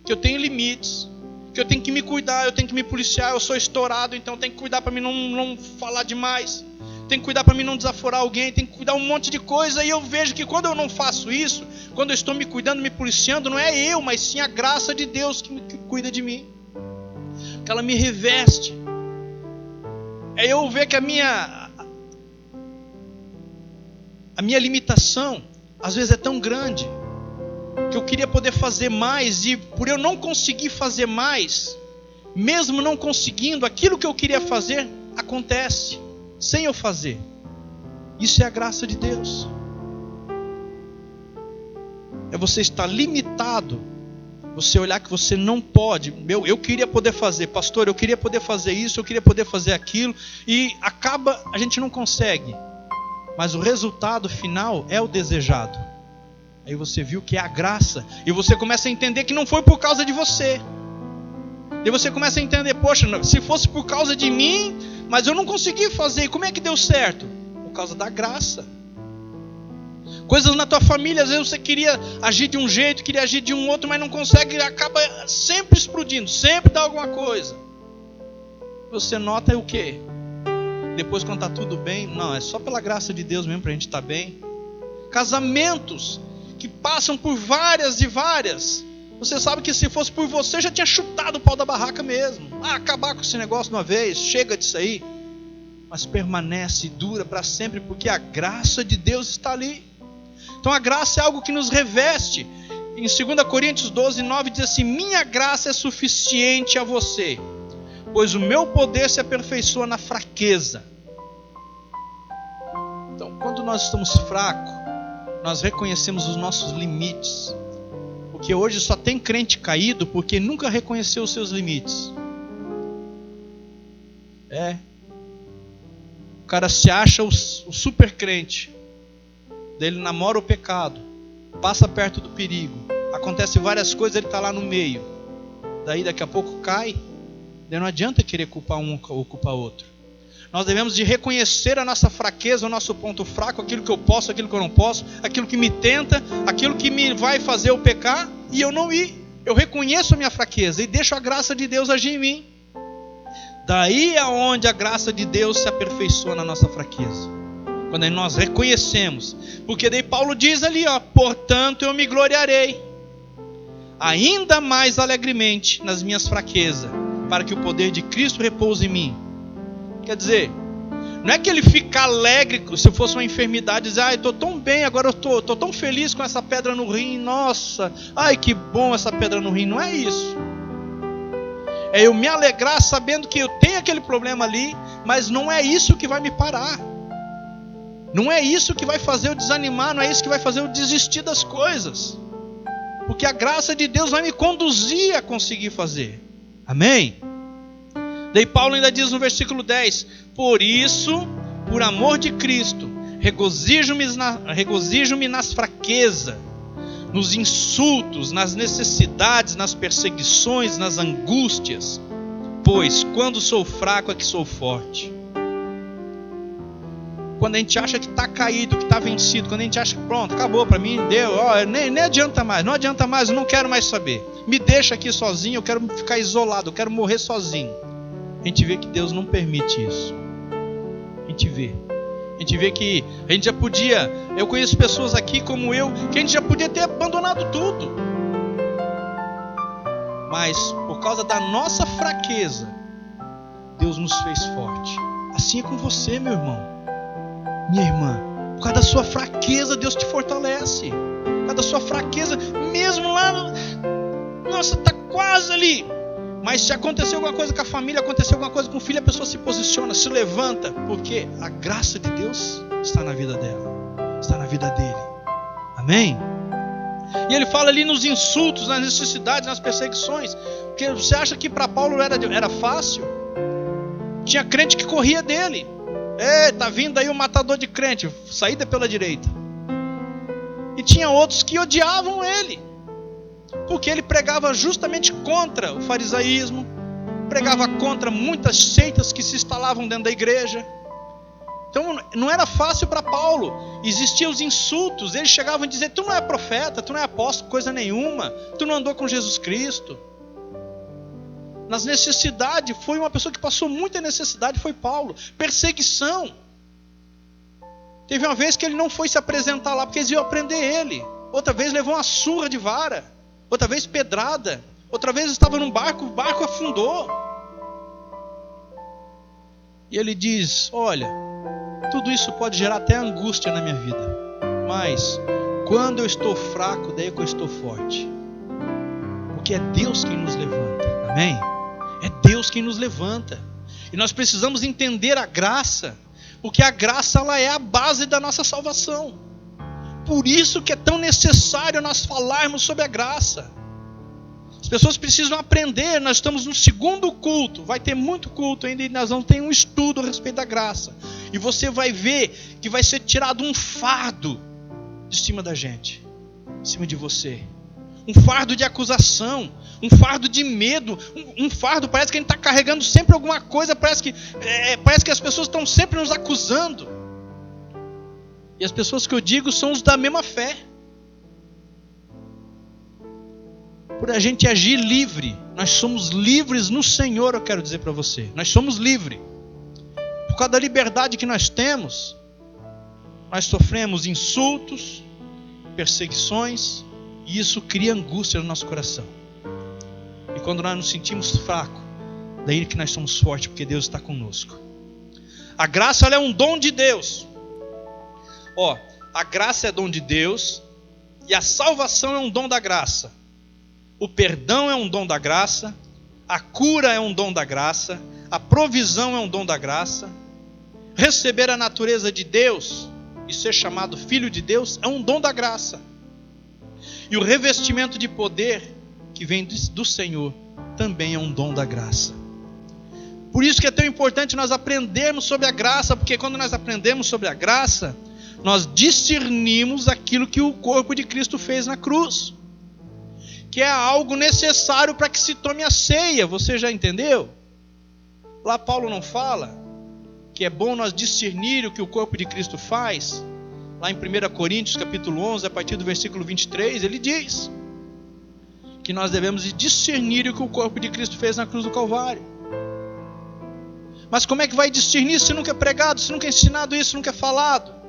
que eu tenho limites, que eu tenho que me cuidar, eu tenho que me policiar, eu sou estourado, então eu tenho que cuidar para mim não falar demais, tenho que cuidar para mim não desaforar alguém, tenho que cuidar um monte de coisa. E eu vejo que quando eu não faço isso, quando eu estou me cuidando, me policiando, não é eu, mas sim a graça de Deus que cuida de mim, que ela me reveste. É eu ver que a minha limitação às vezes é tão grande que eu queria poder fazer mais, e por eu não conseguir fazer mais, mesmo não conseguindo, aquilo que eu queria fazer acontece sem eu fazer. Isso é a graça de Deus. É você estar limitado, você olhar que você não pode. Eu queria poder fazer, pastor, eu queria poder fazer isso, eu queria poder fazer aquilo, e acaba, a gente não consegue, mas o resultado final é o desejado. Aí você viu que é a graça, e você começa a entender que não foi por causa de você. E você começa a entender: poxa, se fosse por causa de mim, mas eu não consegui fazer, e como é que deu certo? Por causa da graça. Coisas na tua família, às vezes você queria agir de um jeito, queria agir de um outro, mas não consegue, e acaba sempre explodindo, sempre dá alguma coisa. Você nota o quê? Depois, quando está tudo bem, não, é só pela graça de Deus mesmo para a gente estar bem. Casamentos que passam por várias e várias, você sabe que se fosse por você, já tinha chutado o pau da barraca mesmo. Acabar com esse negócio de uma vez, chega disso aí. Mas permanece e dura para sempre, porque a graça de Deus está ali. Então a graça é algo que nos reveste. Em 2 Coríntios 12, 9 diz assim: minha graça é suficiente a você, pois o meu poder se aperfeiçoa na fraqueza. Então quando nós estamos fracos, nós reconhecemos os nossos limites. Porque hoje só tem crente caído porque nunca reconheceu os seus limites. O cara se acha o super crente. Daí ele namora o pecado, passa perto do perigo, acontece várias coisas, ele está lá no meio. Daí daqui a pouco cai. Daí não adianta querer culpar um ou culpar outro. Nós devemos de reconhecer a nossa fraqueza, o nosso ponto fraco, aquilo que eu posso, aquilo que eu não posso, aquilo que me tenta, aquilo que me vai fazer eu pecar e eu não ir. Eu reconheço a minha fraqueza e deixo a graça de Deus agir em mim. Daí é onde a graça de Deus se aperfeiçoa na nossa fraqueza. Quando nós reconhecemos. Porque daí Paulo diz ali, portanto eu me gloriarei ainda mais alegremente nas minhas fraquezas, para que o poder de Cristo repouse em mim. Quer dizer, não é que ele fica alegre se fosse uma enfermidade, dizer, eu estou tão bem, agora eu estou tão feliz com essa pedra no rim, nossa, que bom essa pedra no rim. Não é isso. É eu me alegrar sabendo que eu tenho aquele problema ali, mas não é isso que vai me parar. Não é isso que vai fazer eu desanimar, não é isso que vai fazer eu desistir das coisas. Porque a graça de Deus vai me conduzir a conseguir fazer. Amém? Daí Paulo ainda diz no versículo 10: por isso, por amor de Cristo, regozijo-me nas fraquezas, nos insultos, nas necessidades, nas perseguições, nas angústias, pois quando sou fraco é que sou forte. Quando a gente acha que está caído, que está vencido, quando a gente acha que pronto, acabou para mim, deu, nem adianta mais, não adianta mais, eu não quero mais saber, me deixa aqui sozinho, eu quero ficar isolado, eu quero morrer sozinho. a gente vê que Deus não permite isso. A gente vê que a gente já podia, eu conheço pessoas aqui como eu, que a gente já podia ter abandonado tudo. Mas por causa da nossa fraqueza, Deus nos fez forte. Assim é com você, meu irmão, minha irmã. Por causa da sua fraqueza, Deus te fortalece. Por causa da sua fraqueza, mesmo lá, nossa, está quase ali. Mas se aconteceu alguma coisa com a família, aconteceu alguma coisa com o filho, a pessoa se posiciona, se levanta, porque a graça de Deus está na vida dela, está na vida dele. Amém? E ele fala ali nos insultos, nas necessidades, nas perseguições. Porque você acha que para Paulo era fácil? Tinha crente que corria dele. Tá vindo aí o matador de crente, saída pela direita. E tinha outros que odiavam ele, porque ele pregava justamente contra o farisaísmo, pregava contra muitas seitas que se instalavam dentro da igreja. Então não era fácil para Paulo. Existiam os insultos. Eles chegavam a dizer: tu não é profeta, tu não é apóstolo, coisa nenhuma, tu não andou com Jesus Cristo. Nas necessidades, foi uma pessoa que passou muita necessidade, foi Paulo. Perseguição. Teve uma vez que ele não foi se apresentar lá porque eles iam prender ele. Outra vez levou uma surra de vara. Outra vez pedrada. Outra vez estava num barco, o barco afundou. E ele diz: olha, tudo isso pode gerar até angústia na minha vida, mas quando eu estou fraco, daí é que eu estou forte. Porque é Deus quem nos levanta. Amém? É Deus quem nos levanta. E nós precisamos entender a graça, porque a graça, ela é a base da nossa salvação. Por isso que é tão necessário nós falarmos sobre a graça. As pessoas precisam aprender. Nós estamos no segundo culto, vai ter muito culto ainda, e nós vamos ter um estudo a respeito da graça. E você vai ver que vai ser tirado um fardo de cima da gente, de cima de você. Um fardo de acusação, um fardo de medo, um fardo, parece que a gente está carregando sempre alguma coisa, parece que as pessoas estão sempre nos acusando. E as pessoas que eu digo são os da mesma fé. Por a gente agir livre, nós somos livres no Senhor, eu quero dizer para você. Nós somos livres. Por causa da liberdade que nós temos, nós sofremos insultos, perseguições, e isso cria angústia no nosso coração. E quando nós nos sentimos fracos, daí que nós somos fortes, porque Deus está conosco. A graça, ela é um dom de Deus. A graça é dom de Deus, e a salvação é um dom da graça. O perdão é um dom da graça, a cura é um dom da graça, a provisão é um dom da graça, receber a natureza de Deus e ser chamado filho de Deus é um dom da graça. E o revestimento de poder que vem do Senhor também é um dom da graça. Por isso que é tão importante nós aprendermos sobre a graça, porque quando nós aprendemos sobre a graça, nós discernimos aquilo que o corpo de Cristo fez na cruz, que é algo necessário para que se tome a ceia. Você já entendeu? Lá Paulo não fala que é bom nós discernir o que o corpo de Cristo faz? Lá em 1 Coríntios capítulo 11, a partir do versículo 23, ele diz que nós devemos discernir o que o corpo de Cristo fez na cruz do Calvário. Mas como é que vai discernir se nunca é pregado, se nunca é ensinado isso, se nunca é falado?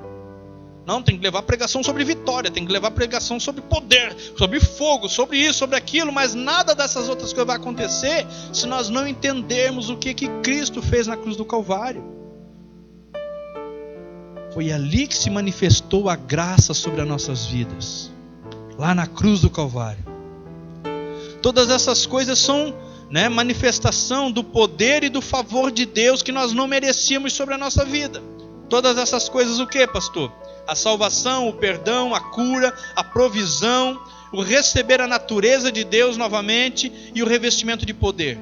Não, tem que levar pregação sobre vitória, tem que levar pregação sobre poder, sobre fogo, sobre isso, sobre aquilo, mas nada dessas outras coisas vai acontecer se nós não entendermos o que Cristo fez na cruz do Calvário. Foi ali que se manifestou a graça sobre as nossas vidas, lá na cruz do Calvário. Todas essas coisas são manifestação do poder e do favor de Deus que nós não merecíamos sobre a nossa vida. Todas essas coisas o que, pastor? A salvação, o perdão, a cura, a provisão, o receber a natureza de Deus novamente e o revestimento de poder.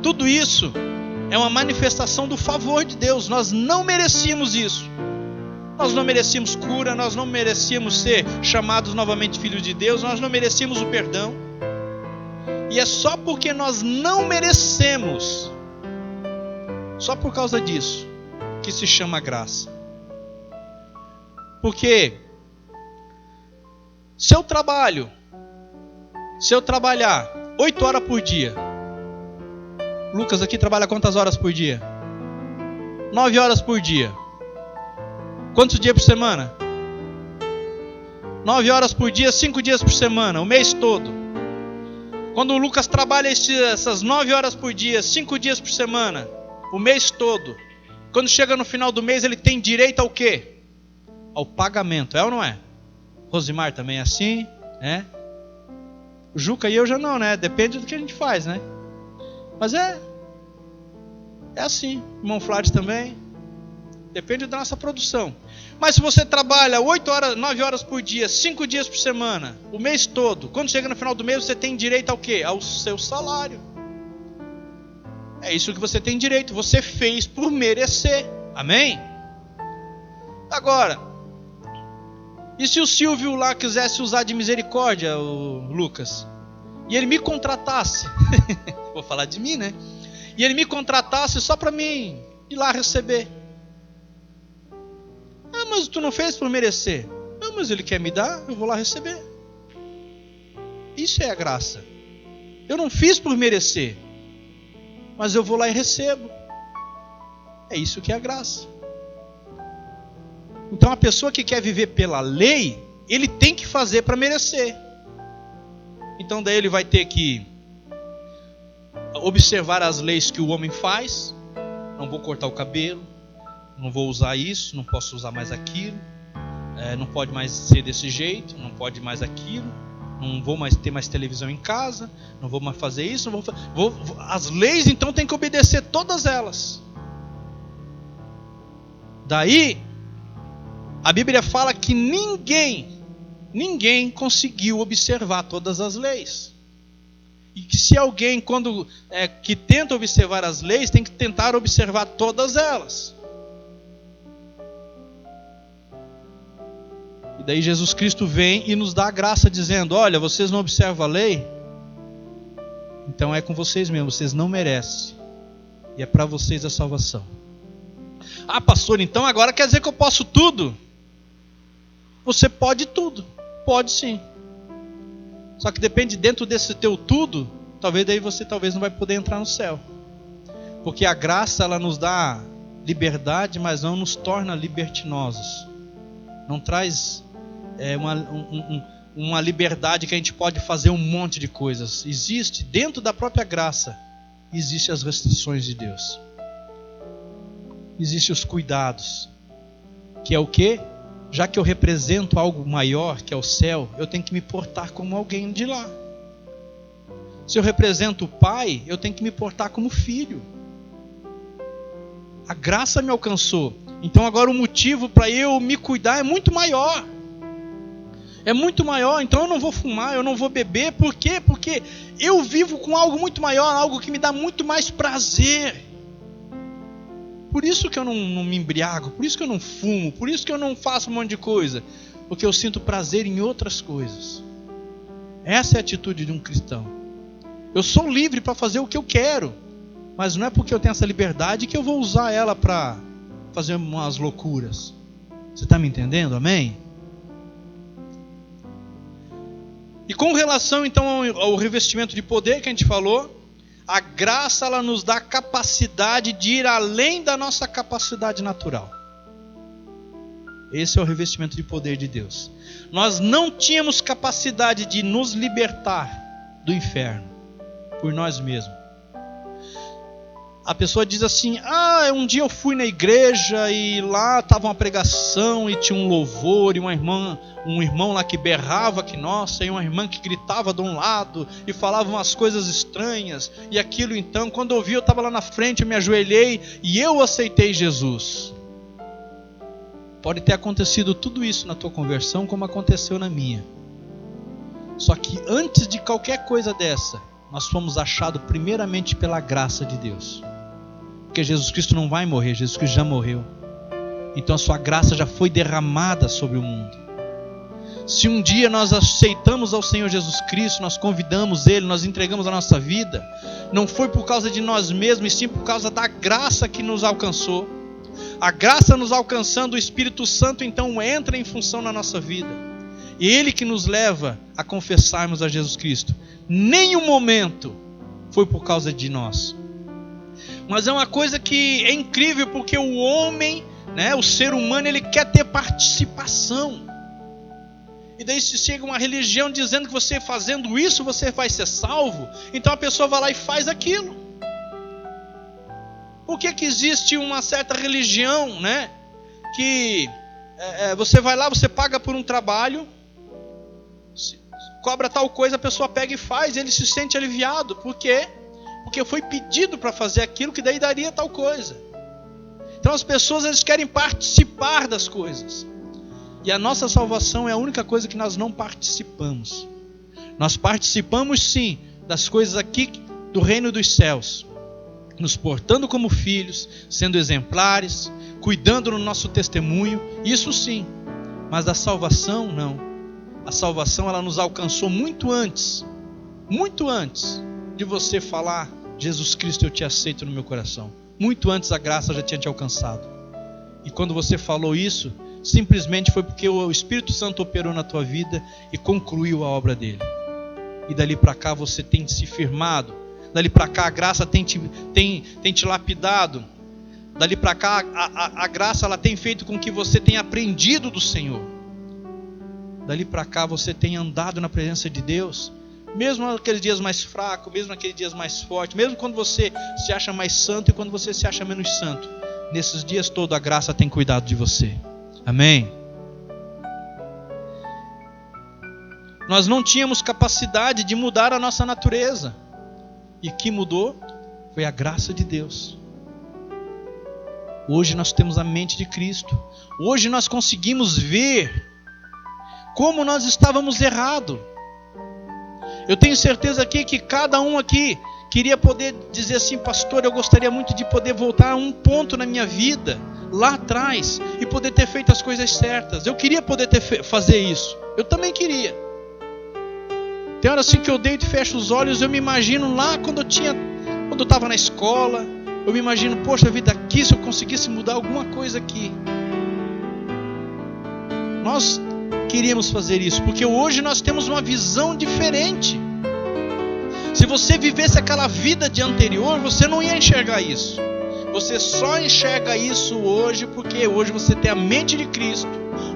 Tudo isso é uma manifestação do favor de Deus. Nós não merecíamos isso. Nós não merecíamos cura, nós não merecíamos ser chamados novamente filhos de Deus, nós não merecíamos o perdão. E é só porque nós não merecemos, só por causa disso, que se chama graça. Porque se eu trabalhar 8 horas por dia, Lucas aqui trabalha quantas horas por dia? 9 horas por dia. Quantos dias por semana? 9 horas por dia, 5 dias por semana, o mês todo. Quando o Lucas trabalha essas 9 horas por dia, 5 dias por semana, o mês todo, quando chega no final do mês, ele tem direito ao quê? Ao pagamento, é ou não é? Rosimar também é assim, né? O Juca e eu já não, né? Depende do que a gente faz, né? Mas é assim. O irmão Flávio também. Depende da nossa produção. Mas se você trabalha 8 horas, 9 horas por dia, 5 dias por semana, o mês todo, quando chega no final do mês, você tem direito ao quê? Ao seu salário. É isso que você tem direito. Você fez por merecer. Amém? Agora, e se o Silvio lá quisesse usar de misericórdia, o Lucas, e ele me contratasse, vou falar de mim, né? E ele me contratasse só para mim ir lá receber. Ah, mas tu não fez por merecer. Não, mas ele quer me dar, eu vou lá receber. Isso é a graça. Eu não fiz por merecer, mas eu vou lá e recebo. É isso que é a graça. Então a pessoa que quer viver pela lei, ele tem que fazer para merecer. Então daí ele vai ter que observar as leis que o homem faz. Não vou cortar o cabelo, não vou usar isso, não posso usar mais aquilo, não pode mais ser desse jeito, não pode mais aquilo, não vou mais ter mais televisão em casa, não vou mais fazer isso, as leis então tem que obedecer todas elas. Daí a Bíblia fala que ninguém conseguiu observar todas as leis. E que se alguém, que tenta observar as leis, tem que tentar observar todas elas. E daí Jesus Cristo vem e nos dá a graça dizendo, olha, vocês não observam a lei? Então é com vocês mesmos, vocês não merecem. E é para vocês a salvação. Ah, pastor, então agora quer dizer que eu posso tudo? Você pode tudo. Pode sim. Só que depende dentro desse teu tudo, você não vai poder entrar no céu. Porque a graça, ela nos dá liberdade, mas não nos torna libertinosos. Não traz uma liberdade que a gente pode fazer um monte de coisas. Existe, dentro da própria graça, existem as restrições de Deus. Existem os cuidados. Que é o quê? Já que eu represento algo maior, que é o céu, eu tenho que me portar como alguém de lá. Se eu represento o Pai, eu tenho que me portar como filho. A graça me alcançou. Então agora o motivo para eu me cuidar é muito maior. É muito maior, então eu não vou fumar, eu não vou beber. Por quê? Porque eu vivo com algo muito maior, algo que me dá muito mais prazer. Por isso que eu não me embriago, por isso que eu não fumo, por isso que eu não faço um monte de coisa. Porque eu sinto prazer em outras coisas. Essa é a atitude de um cristão. Eu sou livre para fazer o que eu quero, mas não é porque eu tenho essa liberdade que eu vou usar ela para fazer umas loucuras. Você está me entendendo? Amém? E com relação então ao revestimento de poder que a gente falou, a graça, ela nos dá a capacidade de ir além da nossa capacidade natural. Esse é o revestimento de poder de Deus. Nós não tínhamos capacidade de nos libertar do inferno por nós mesmos. A pessoa diz assim, um dia eu fui na igreja e lá estava uma pregação e tinha um louvor e um irmão lá que berrava que nossa, e uma irmã que gritava de um lado e falava umas coisas estranhas, e aquilo então, quando eu vi, eu estava lá na frente, eu me ajoelhei e eu aceitei Jesus. Pode ter acontecido tudo isso na tua conversão como aconteceu na minha. Só que antes de qualquer coisa dessa, nós fomos achados primeiramente pela graça de Deus. Porque Jesus Cristo não vai morrer, Jesus Cristo já morreu. Então a sua graça já foi derramada sobre o mundo. Se um dia nós aceitamos ao Senhor Jesus Cristo, nós convidamos Ele, nós entregamos a nossa vida, não foi por causa de nós mesmos, e sim por causa da graça que nos alcançou. A graça nos alcançando, o Espírito Santo então entra em função na nossa vida. E Ele que nos leva a confessarmos a Jesus Cristo. Nenhum momento foi por causa de nós. Mas é uma coisa que é incrível, porque o homem, né, o ser humano, ele quer ter participação. E daí se chega uma religião dizendo que você fazendo isso, você vai ser salvo. Então a pessoa vai lá e faz aquilo. Por que existe uma certa religião, né, que você vai lá, você paga por um trabalho, cobra tal coisa, a pessoa pega e faz, ele se sente aliviado. Por quê? Porque foi pedido para fazer aquilo que daí daria tal coisa. Então as pessoas, eles querem participar das coisas. E a nossa salvação é a única coisa que nós não participamos. Nós participamos sim das coisas aqui do reino dos céus, nos portando como filhos, sendo exemplares, cuidando no nosso testemunho, isso sim. Mas a salvação não. A salvação, ela nos alcançou muito antes de você falar: Jesus Cristo, eu te aceito no meu coração. Muito antes a graça já tinha te alcançado. E quando você falou isso, simplesmente foi porque o Espírito Santo operou na tua vida e concluiu a obra dele. E dali para cá você tem se firmado. Dali para cá a graça tem te lapidado. Dali para cá a graça, ela tem feito com que você tenha aprendido do Senhor. Dali para cá você tem andado na presença de Deus. Mesmo naqueles dias mais fracos, mesmo naqueles dias mais fortes, mesmo quando você se acha mais santo e quando você se acha menos santo, nesses dias todos a graça tem cuidado de você. Amém? Nós não tínhamos capacidade de mudar a nossa natureza. E o que mudou foi a graça de Deus. Hoje nós temos a mente de Cristo. Hoje nós conseguimos ver como nós estávamos errados. Eu tenho certeza aqui que cada um aqui queria poder dizer assim: pastor, eu gostaria muito de poder voltar a um ponto na minha vida, lá atrás, e poder ter feito as coisas certas. Eu queria poder fazer isso. Eu também queria. Tem hora assim que eu deito e fecho os olhos, eu me imagino lá quando eu estava na escola, eu me imagino, poxa vida, aqui se eu conseguisse mudar alguma coisa aqui. Nós queríamos fazer isso, porque hoje nós temos uma visão diferente. Se você vivesse aquela vida de anterior, você não ia enxergar isso. Você só enxerga isso hoje porque hoje você tem a mente de Cristo.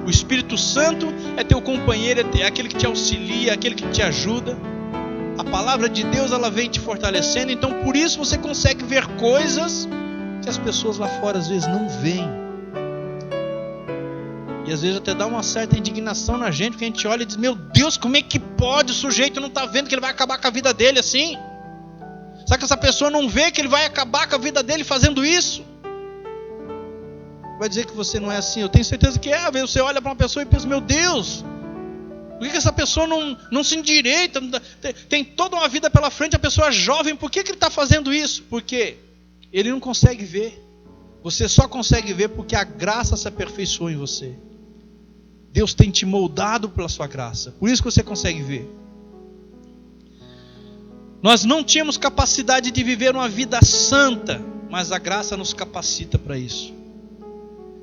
O Espírito Santo é teu companheiro, é aquele que te auxilia, aquele que te ajuda. A palavra de Deus, ela vem te fortalecendo. Então por isso você consegue ver coisas que as pessoas lá fora às vezes não veem. E às vezes até dá uma certa indignação na gente, porque a gente olha e diz: meu Deus, como é que pode? O sujeito não está vendo que ele vai acabar com a vida dele assim? Será que essa pessoa não vê que ele vai acabar com a vida dele fazendo isso? Vai dizer que você não é assim? Eu tenho certeza que é. Às vezes você olha para uma pessoa e pensa: meu Deus, por que essa pessoa não se endireita? Tem toda uma vida pela frente, a pessoa é jovem, por que ele está fazendo isso? Porque ele não consegue ver. Você só consegue ver porque a graça se aperfeiçoou em você. Deus tem te moldado pela sua graça. Por isso que você consegue ver. Nós não tínhamos capacidade de viver uma vida santa, mas a graça nos capacita para isso.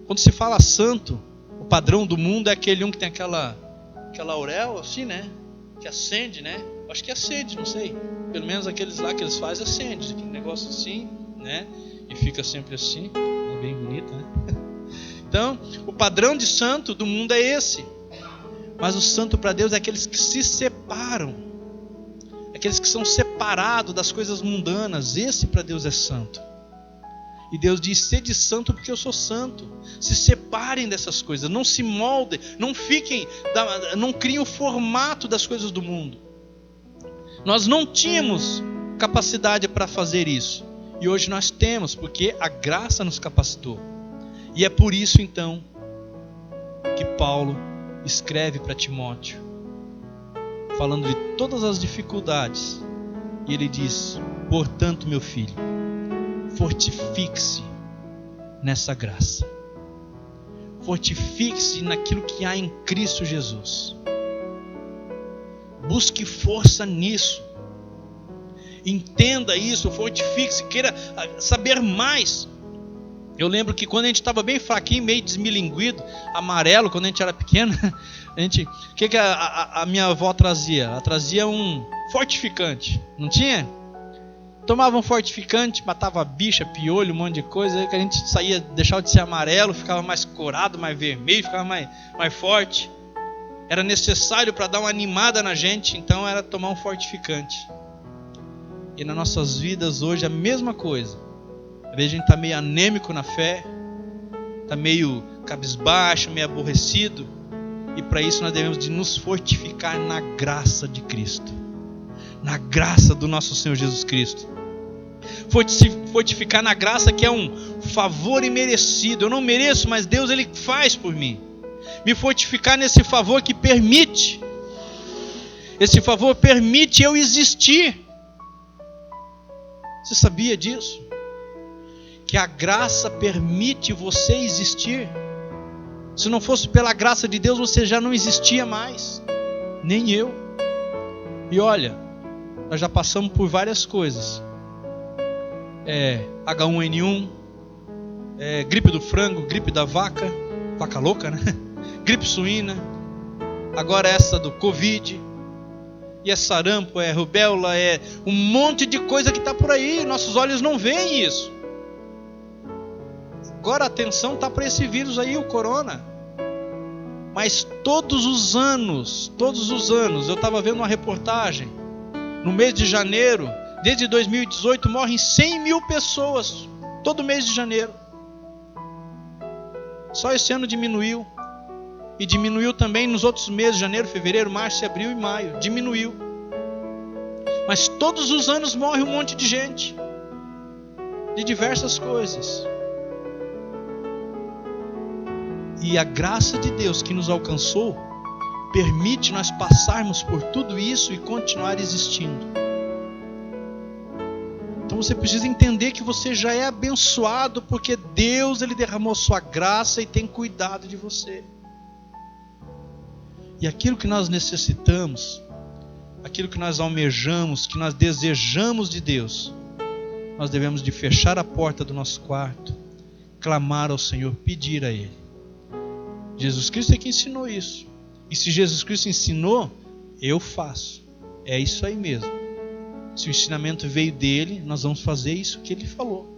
Quando se fala santo, o padrão do mundo é aquele um que tem aquela auréola assim, né? Que acende, né? Acho que acende, não sei. Pelo menos aqueles lá que eles fazem acende. Aquele negócio assim, né? E fica sempre assim. É bem bonito, né? Então, o padrão de santo do mundo é esse. Mas o santo para Deus é aqueles que se separam. Aqueles que são separados das coisas mundanas. Esse para Deus é santo. E Deus diz: sede santo porque eu sou santo. Se separem dessas coisas. Não se moldem. Não criem o formato das coisas do mundo. Nós não tínhamos capacidade para fazer isso. E hoje nós temos, porque a graça nos capacitou. E é por isso então que Paulo escreve para Timóteo, falando de todas as dificuldades. E ele diz: portanto, meu filho, fortifique-se nessa graça. Fortifique-se naquilo que há em Cristo Jesus. Busque força nisso. Entenda isso, fortifique-se, queira saber mais. Eu lembro que quando a gente estava bem fraquinho, meio desmilinguido, amarelo, quando a gente era pequeno, o que a minha avó trazia? Ela trazia um fortificante, não tinha? tomava um fortificante, matava bicha, piolho, um monte de coisa, aí que a gente saía, deixava de ser amarelo, ficava mais corado, mais vermelho, ficava mais forte. Era necessário para dar uma animada na gente, então era tomar um fortificante. E nas nossas vidas hoje é a mesma coisa. Às vezes a gente está meio anêmico na fé, está meio cabisbaixo, meio aborrecido. E para isso nós devemos de nos fortificar na graça de Cristo. Na graça do nosso Senhor Jesus Cristo. Fortificar na graça, que é um favor imerecido. Eu não mereço, mas Deus Ele faz por mim. Me fortificar nesse favor que permite. Esse favor permite eu existir. Você sabia disso? Que a graça permite você existir. Se não fosse pela graça de Deus, você já não existia mais. Nem eu. E olha, nós já passamos por várias coisas. H1N1, gripe do frango, gripe da vaca louca, né? Gripe suína, agora essa do Covid, e é sarampo, é rubéola, é um monte de coisa que está por aí, nossos olhos não veem isso. Agora a atenção está para esse vírus aí, o corona. Mas todos os anos, eu estava vendo uma reportagem, no mês de janeiro, desde 2018, morrem 100 mil pessoas, todo mês de janeiro. Só esse ano diminuiu. E diminuiu também nos outros meses, janeiro, fevereiro, março, abril e maio. Diminuiu. Mas todos os anos morre um monte de gente. De diversas coisas. E a graça de Deus que nos alcançou permite nós passarmos por tudo isso e continuar existindo. Então você precisa entender que você já é abençoado, porque Deus Ele derramou sua graça e tem cuidado de você. E aquilo que nós necessitamos, aquilo que nós almejamos, que nós desejamos de Deus, nós devemos de fechar a porta do nosso quarto, clamar ao Senhor, pedir a Ele. Jesus Cristo é que ensinou isso. E se Jesus Cristo ensinou, eu faço. É isso aí mesmo. Se o ensinamento veio dele, nós vamos fazer isso que Ele falou.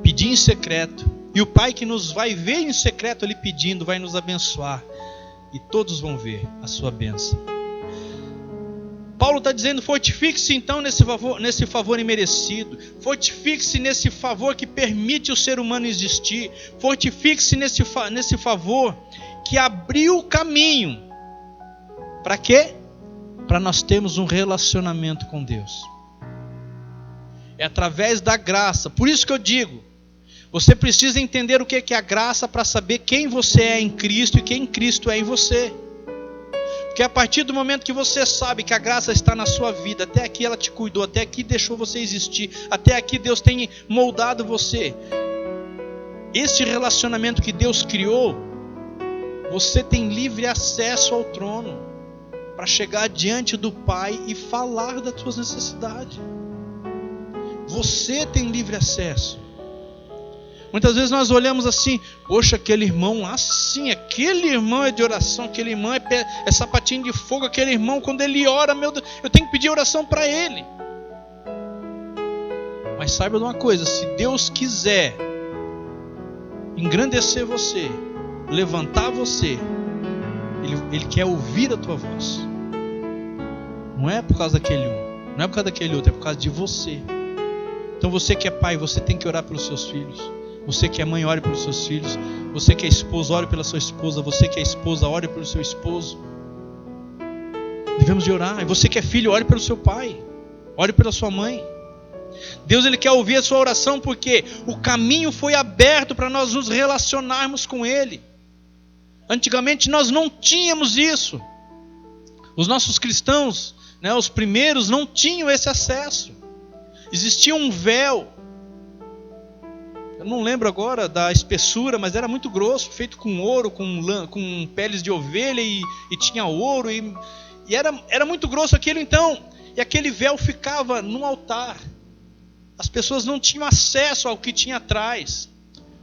Pedir em secreto. E o Pai que nos vai ver em secreto ali pedindo, vai nos abençoar. E todos vão ver a sua bênção. Paulo está dizendo, fortifique-se então nesse favor imerecido. Fortifique-se nesse favor que permite o ser humano existir. Fortifique-se nesse favor que abriu o caminho. Para quê? Para nós termos um relacionamento com Deus. É através da graça. Por isso que eu digo, você precisa entender o que é a graça para saber quem você é em Cristo e quem Cristo é em você. Porque a partir do momento que você sabe que a graça está na sua vida, até aqui ela te cuidou, até aqui deixou você existir, até aqui Deus tem moldado você. Esse relacionamento que Deus criou, você tem livre acesso ao trono para chegar diante do Pai e falar das suas necessidades. Você tem livre acesso. Muitas vezes nós olhamos assim, poxa, aquele irmão lá, sim, aquele irmão é de oração, aquele irmão é sapatinho de fogo, aquele irmão, quando ele ora, meu Deus, eu tenho que pedir oração para ele. Mas saiba de uma coisa, se Deus quiser engrandecer você, levantar você, Ele quer ouvir a tua voz. Não é por causa daquele um, não é por causa daquele outro, é por causa de você. Então você que é pai, você tem que orar pelos seus filhos. Você que é mãe, ore pelos seus filhos. Você que é esposo, ore pela sua esposa. Você que é esposa, ore pelo seu esposo. Devemos de orar. E você que é filho, ore pelo seu pai. Ore pela sua mãe. Deus Ele quer ouvir a sua oração porque o caminho foi aberto para nós nos relacionarmos com Ele. Antigamente nós não tínhamos isso. Os nossos cristãos, os primeiros, não tinham esse acesso. Existia um véu. Eu não lembro agora da espessura, mas era muito grosso, feito com ouro, com peles de ovelha e tinha ouro. E era muito grosso aquilo então. E aquele véu ficava no altar. As pessoas não tinham acesso ao que tinha atrás.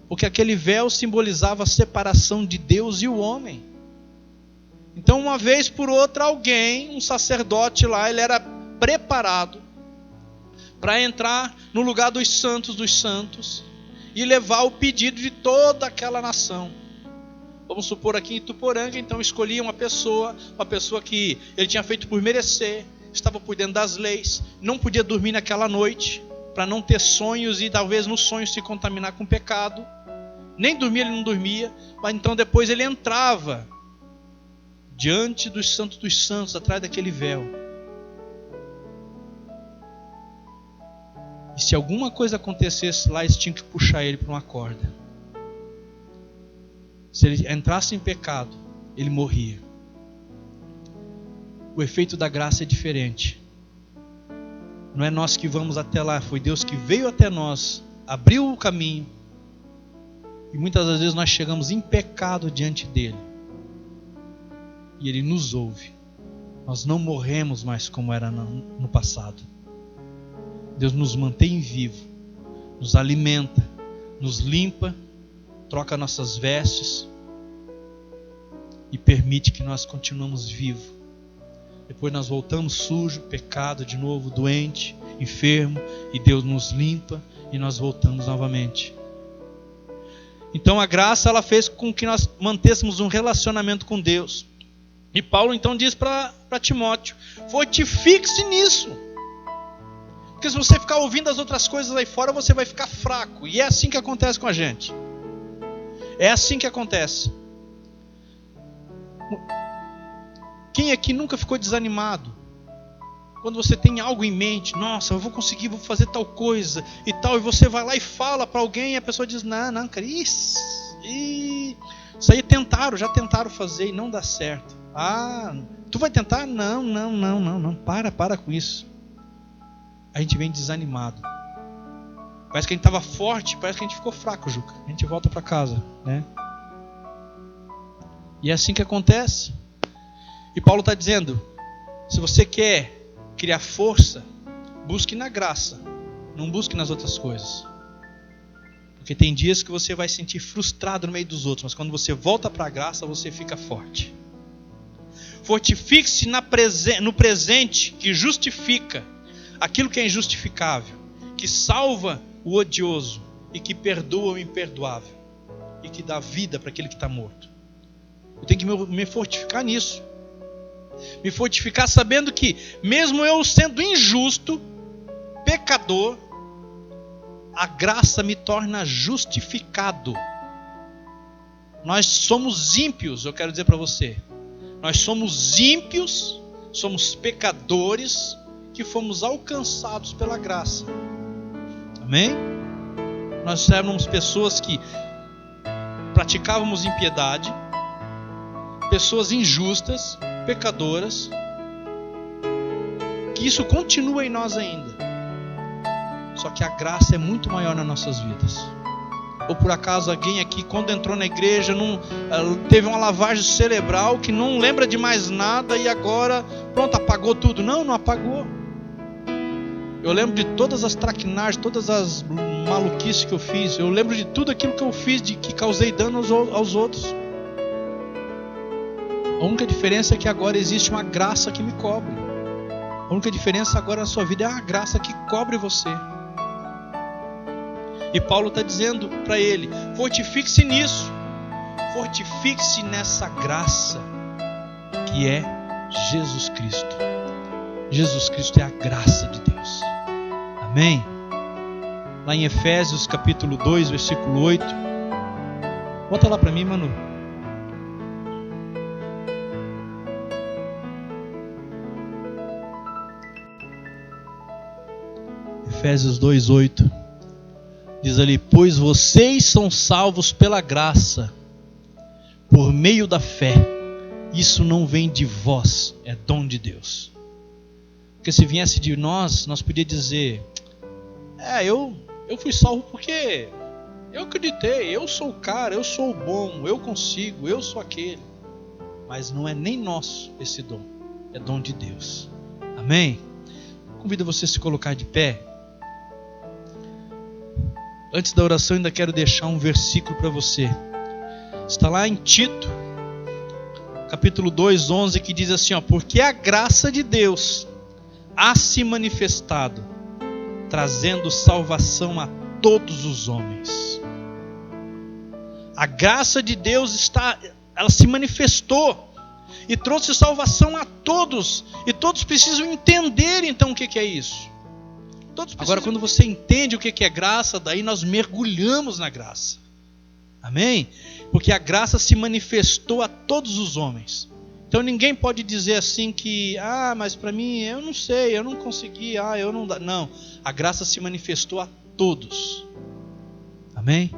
Porque aquele véu simbolizava a separação de Deus e o homem. Então uma vez por outra alguém, um sacerdote lá, ele era preparado para entrar no lugar dos santos e levar o pedido de toda aquela nação. Vamos supor aqui em Ituporanga, então escolhia uma pessoa que ele tinha feito por merecer, estava por dentro das leis, não podia dormir naquela noite, para não ter sonhos e talvez nos sonhos se contaminar com pecado. Nem dormia, ele não dormia, mas então depois ele entrava diante dos santos, atrás daquele véu. E se alguma coisa acontecesse lá, eles tinham que puxar ele para uma corda. Se ele entrasse em pecado, ele morria. O efeito da graça é diferente. Não é nós que vamos até lá, foi Deus que veio até nós, abriu o caminho. E muitas das vezes nós chegamos em pecado diante dele. E ele nos ouve. Nós não morremos mais como era no passado. Deus nos mantém vivo, nos alimenta, nos limpa, troca nossas vestes e permite que nós continuemos vivos. Depois nós voltamos sujo, pecado de novo, doente, enfermo, e Deus nos limpa e nós voltamos novamente. Então a graça, ela fez com que nós mantêssemos um relacionamento com Deus. E Paulo então diz para Timóteo: fortifique-se nisso. Porque se você ficar ouvindo as outras coisas aí fora, você vai ficar fraco. E é assim que acontece com a gente. É assim que acontece. Quem aqui nunca ficou desanimado? Quando você tem algo em mente, nossa, eu vou conseguir, vou fazer tal coisa e tal, e você vai lá e fala para alguém e a pessoa diz: não, cara, isso aí já tentaram fazer e não dá certo. Ah, tu vai tentar? Não, para com isso. A gente vem desanimado. Parece que a gente estava forte, parece que a gente ficou fraco, Juca. A gente volta para casa, né? E é assim que acontece. E Paulo está dizendo: se você quer criar força, busque na graça, não busque nas outras coisas. Porque tem dias que você vai se sentir frustrado no meio dos outros, mas quando você volta para a graça, você fica forte. Fortifique-se no presente, que justifica aquilo que é injustificável, que salva o odioso e que perdoa o imperdoável e que dá vida para aquele que está morto. Eu tenho que me fortificar nisso. Me fortificar sabendo que, mesmo eu sendo injusto, pecador, a graça me torna justificado. Nós somos ímpios, eu quero dizer para você. Nós somos ímpios, somos pecadores, que fomos alcançados pela graça. Amém? Nós éramos pessoas que praticávamos impiedade, pessoas injustas, pecadoras, que isso continua em nós ainda. Só que a graça é muito maior nas nossas vidas. Ou por acaso alguém aqui, quando entrou na igreja, teve uma lavagem cerebral, que não lembra de mais nada e agora, pronto, apagou tudo. Não apagou. Eu lembro de todas as traquinagens, todas as maluquices que eu fiz. Eu lembro de tudo aquilo que eu fiz, de que causei dano aos outros. A única diferença é que agora existe uma graça que me cobre. A única diferença agora na sua vida é a graça que cobre você. E Paulo está dizendo para ele: fortifique-se nisso. Fortifique-se nessa graça que é Jesus Cristo. Jesus Cristo é a graça de Deus. Amém? Lá em Efésios capítulo 2, versículo 8. Bota lá para mim, Manu. Efésios 2:8 diz ali: pois vocês são salvos pela graça, por meio da fé. Isso não vem de vós, é dom de Deus. Porque se viesse de nós podíamos dizer: eu fui salvo porque eu acreditei, eu sou o cara, eu sou o bom, eu consigo, eu sou aquele. Mas não é nem nosso esse dom, é dom de Deus. Amém? Convido você a se colocar de pé. Antes da oração, ainda quero deixar um versículo para você. Está lá em Tito, capítulo 2:11, que diz assim: porque a graça de Deus há se manifestado, trazendo salvação a todos os homens. A graça de Deus ela se manifestou e trouxe salvação a todos. E todos precisam entender então o que é isso. Agora, quando você entende o que é graça, daí nós mergulhamos na graça. Amém? Porque a graça se manifestou a todos os homens. Então ninguém pode dizer assim que, mas para mim, eu não sei, eu não consegui, eu não dá. Não, a graça se manifestou a todos. Amém?